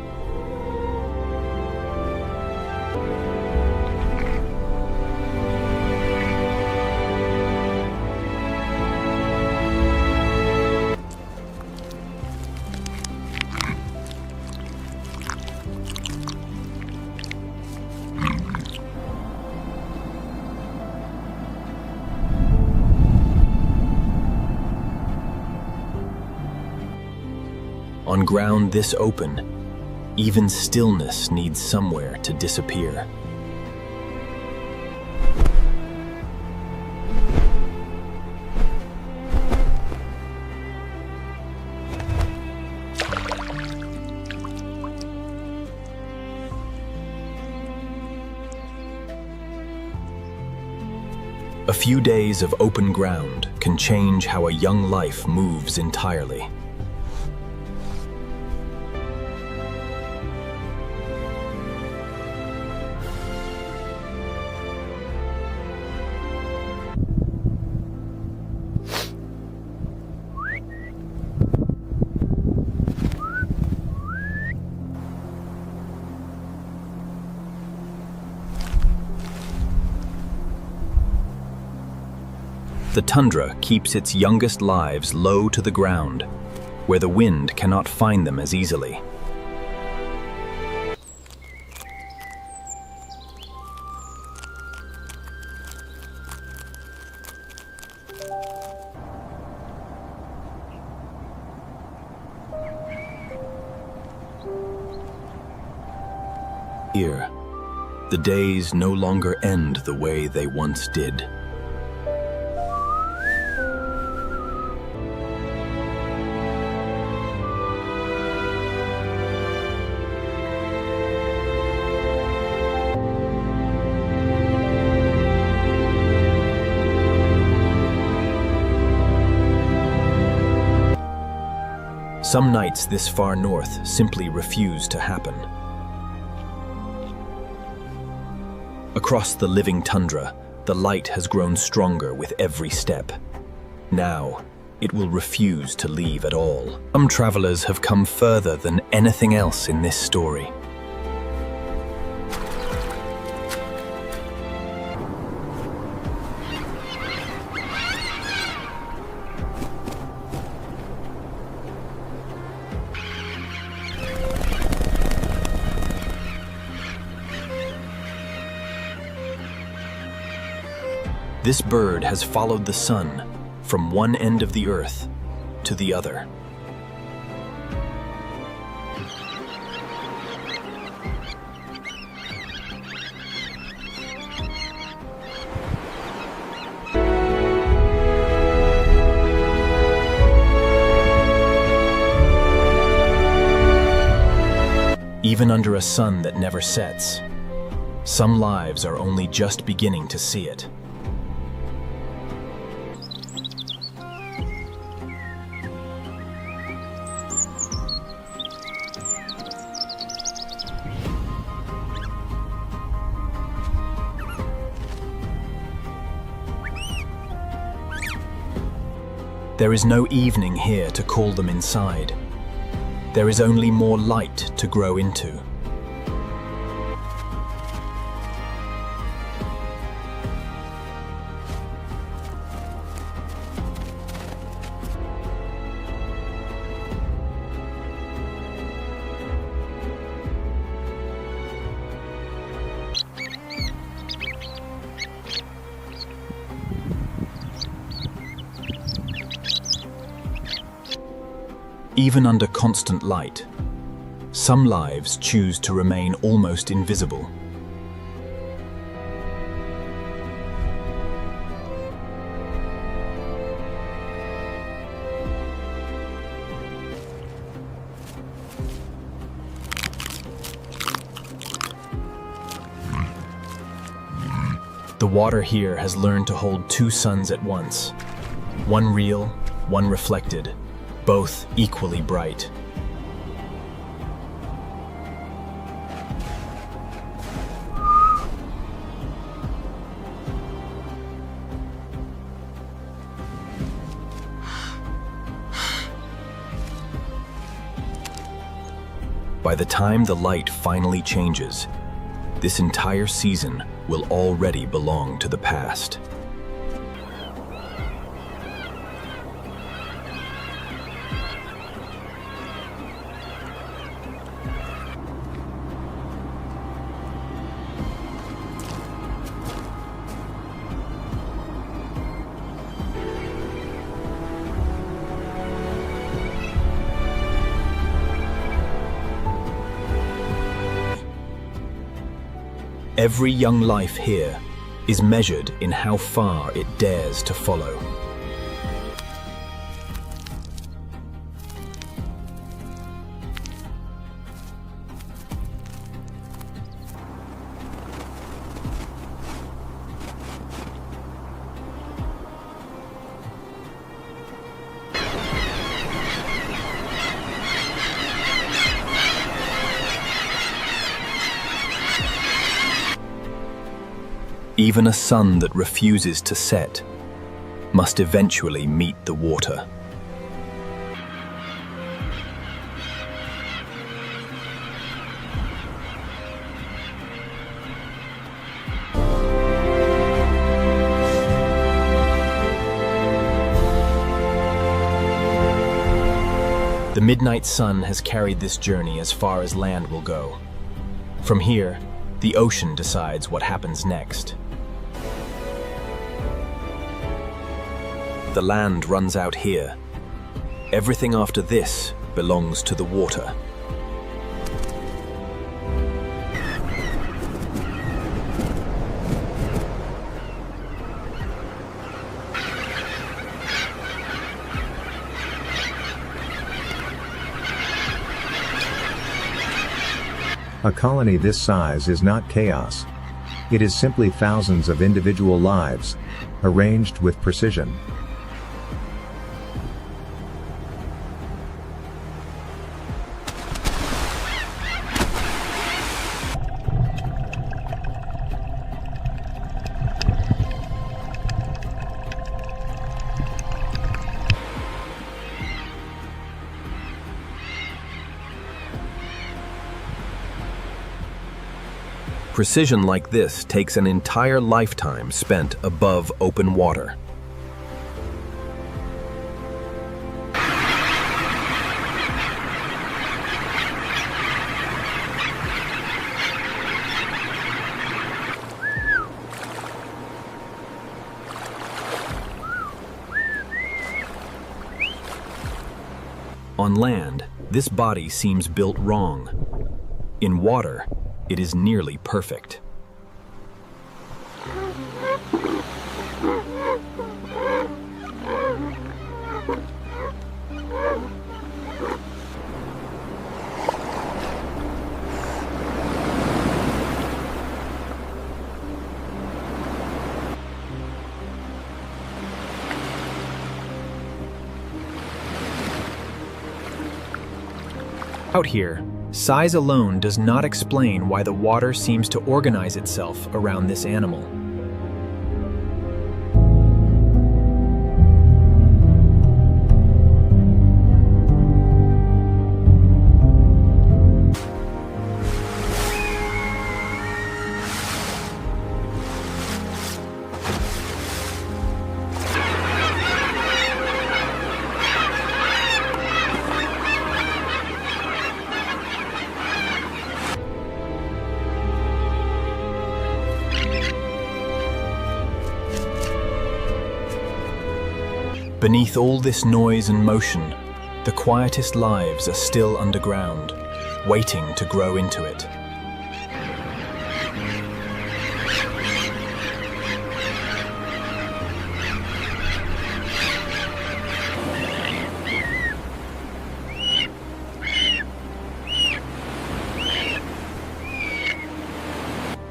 On ground this open, even stillness needs somewhere to disappear. A few days of open ground can change how a young life moves entirely. The tundra keeps its youngest lives low to the ground, where the wind cannot find them as easily. Here, the days no longer end the way they once did. Some nights this far north simply refuse to happen. Across the living tundra, the light has grown stronger with every step. Now, it will refuse to leave at all. Some travelers have come further than anything else in this story. This bird has followed the sun from one end of the earth to the other. even under a sun that never sets. Some lives are only just beginning to see it. There is no evening here to call them inside. There is only more light to grow into. Even under constant light, some lives choose to remain almost invisible. The water here has learned to hold two suns at once, one real, one reflected, both equally bright. By the time the light finally changes, this entire season will already belong to the past. Every young life here is measured in how far it dares to follow. Even a sun that refuses to set must eventually meet the water. The midnight sun has carried this journey as far as land will go. From here, the ocean decides what happens next. The land runs out here. Everything after this belongs to the water. A colony this size is not chaos. It is simply thousands of individual lives, arranged with precision. Precision like this takes an entire lifetime spent above open water. On land, this body seems built wrong. In water, it is nearly perfect. Out here, size alone does not explain why the water seems to organize itself around this animal. Beneath all this noise and motion, the quietest lives are still underground, waiting to grow into it.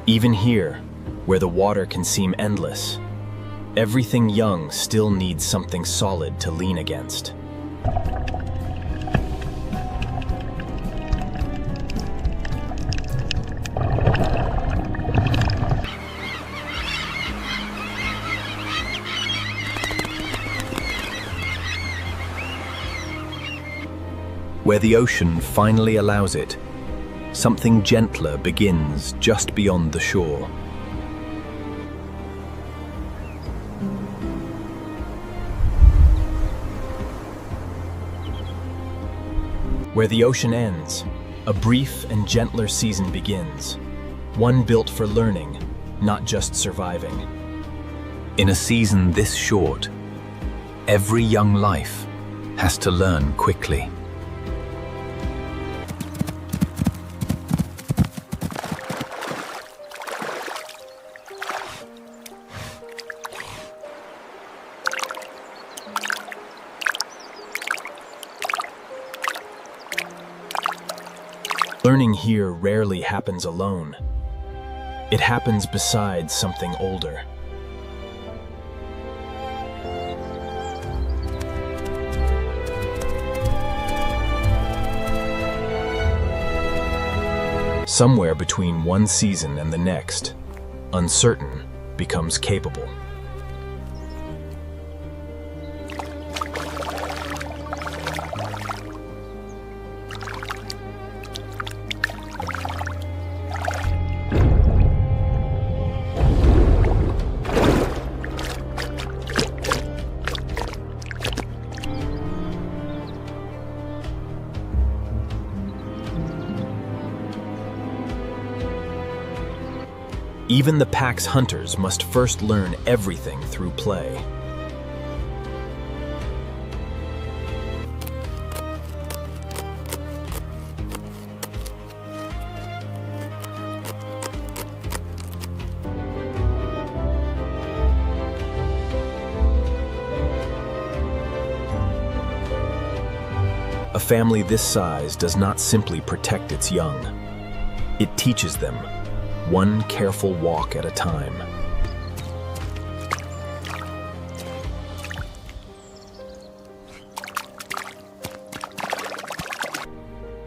Even here, where the water can seem endless, everything young still needs something solid to lean against. Where the ocean finally allows it, something gentler begins just beyond the shore. Where the ocean ends, a brief and gentler season begins, one built for learning, not just surviving. In a season this short, every young life has to learn quickly. Learning here rarely happens alone. It happens beside something older. Somewhere between one season and the next, uncertain becomes capable. Even the pack's hunters must first learn everything through play. A family this size does not simply protect its young. It teaches them, one careful walk at a time.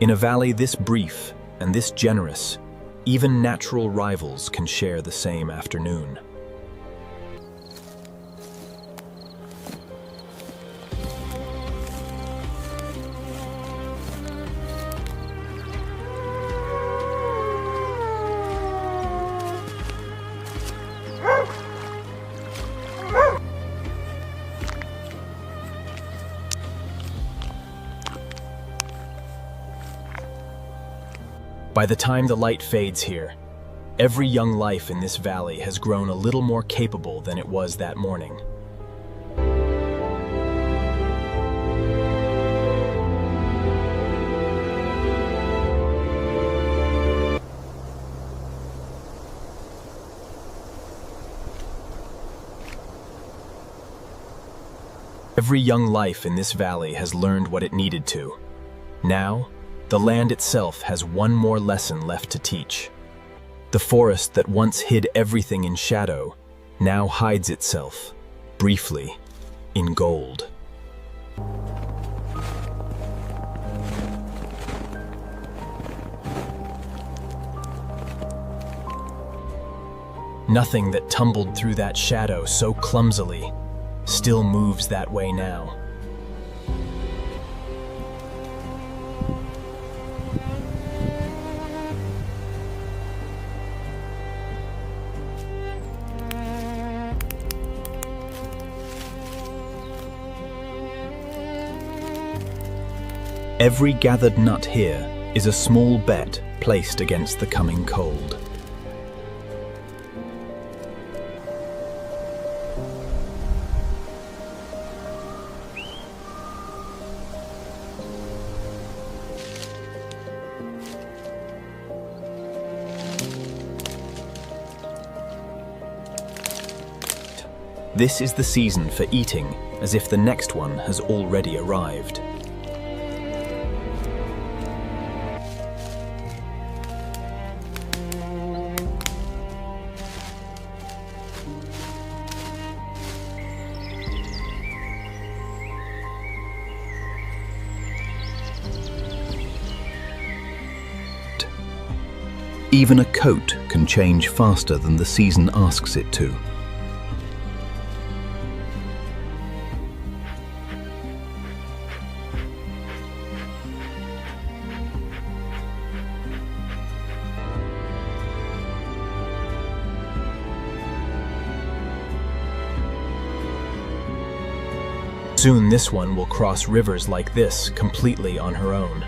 In a valley this brief and this generous, even natural rivals can share the same afternoon. By the time the light fades here, every young life in this valley has grown a little more capable than it was that morning. Every young life in this valley has learned what it needed to. Now, the land itself has one more lesson left to teach. The forest that once hid everything in shadow now hides itself, briefly, in gold. Nothing that tumbled through that shadow so clumsily still moves that way now. Every gathered nut here is a small bet placed against the coming cold. This is the season for eating as if the next one has already arrived. Even a coat can change faster than the season asks it to. Soon this one will cross rivers like this completely on her own.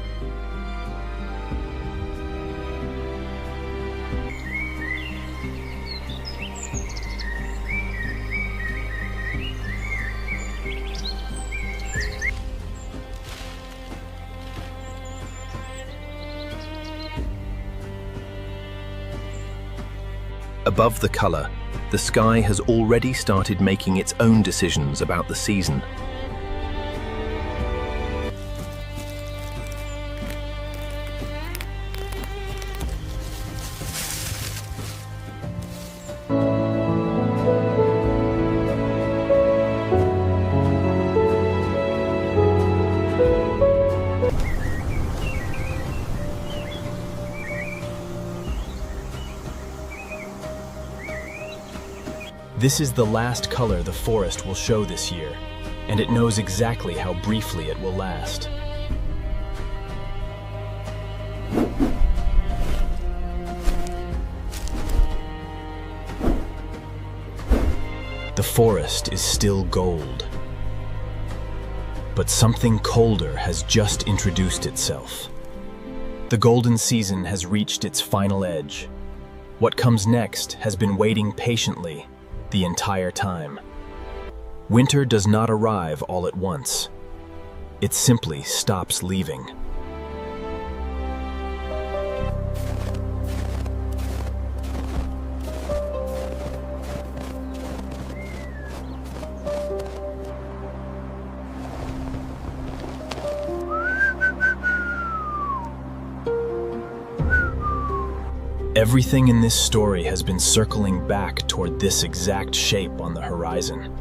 Above the color, the sky has already started making its own decisions about the season. This is the last color the forest will show this year, and it knows exactly how briefly it will last. The forest is still gold, but something colder has just introduced itself. The golden season has reached its final edge. What comes next has been waiting patiently the entire time. Winter does not arrive all at once. It simply stops leaving. Everything in this story has been circling back toward this exact shape on the horizon.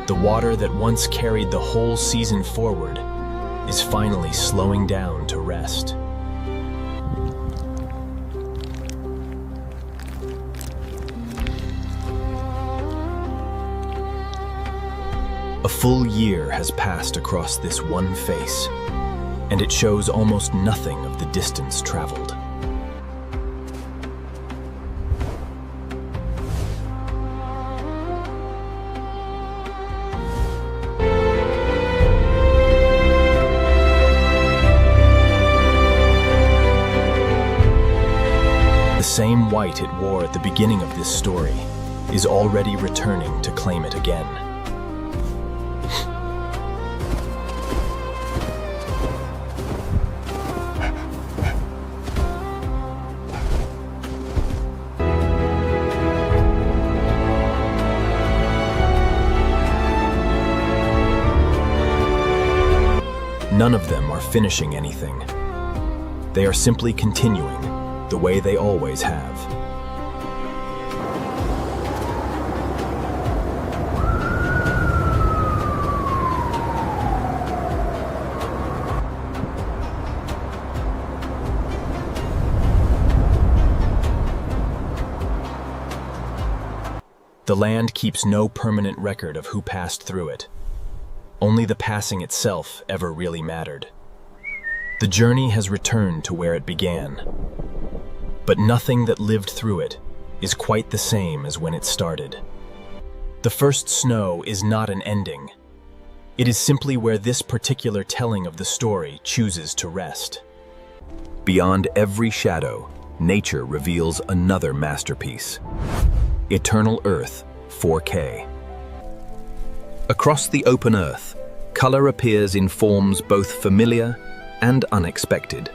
The water that once carried the whole season forward is finally slowing down to rest. A full year has passed across this one face, and it shows almost nothing of the distance traveled. The same white it wore at the beginning of this story is already returning to claim it again. None of them are finishing anything. They are simply continuing, the way they always have. The land keeps no permanent record of who passed through it. Only the passing itself ever really mattered. The journey has returned to where it began. But nothing that lived through it is quite the same as when it started. The first snow is not an ending. It is simply where this particular telling of the story chooses to rest. Beyond every shadow, nature reveals another masterpiece. Eternal Earth 4K. Across the open earth, color appears in forms both familiar and unexpected.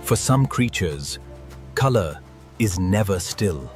For some creatures, color is never still.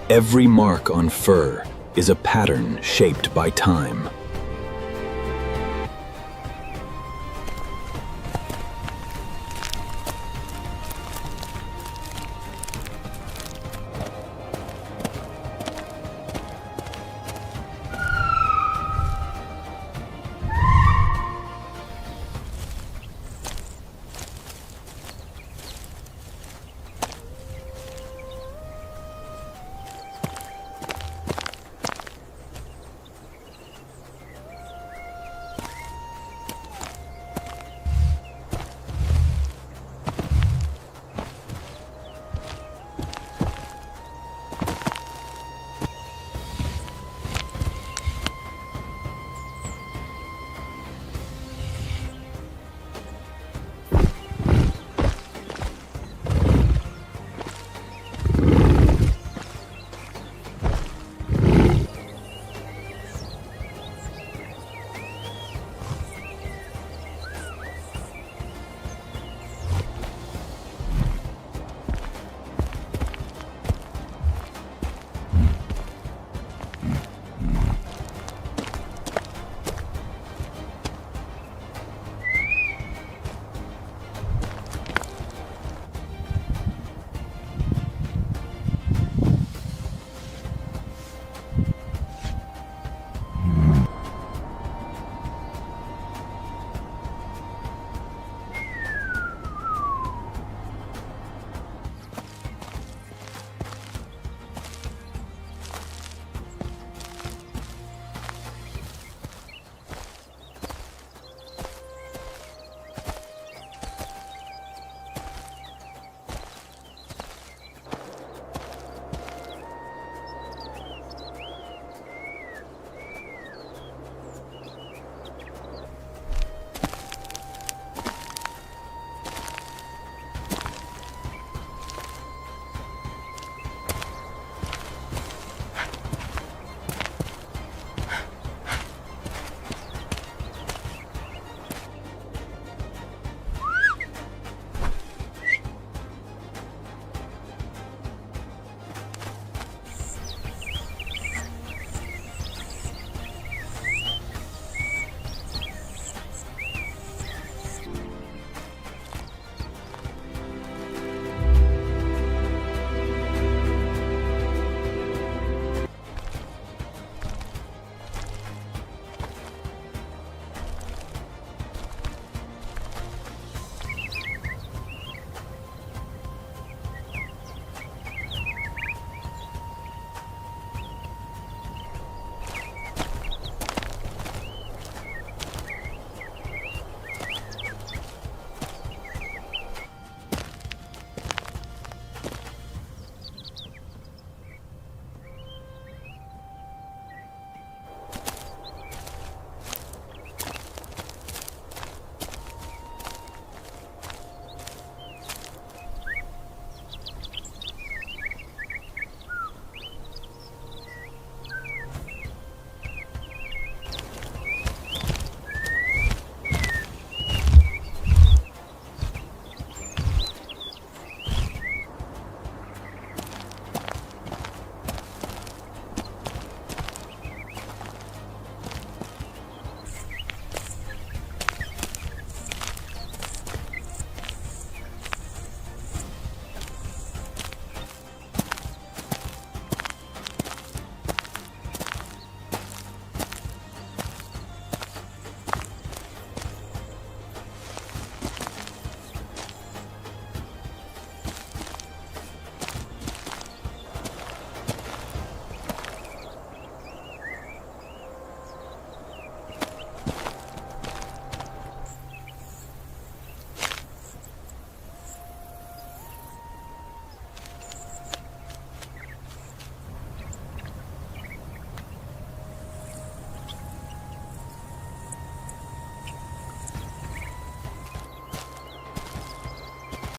Every mark on fur is a pattern shaped by time.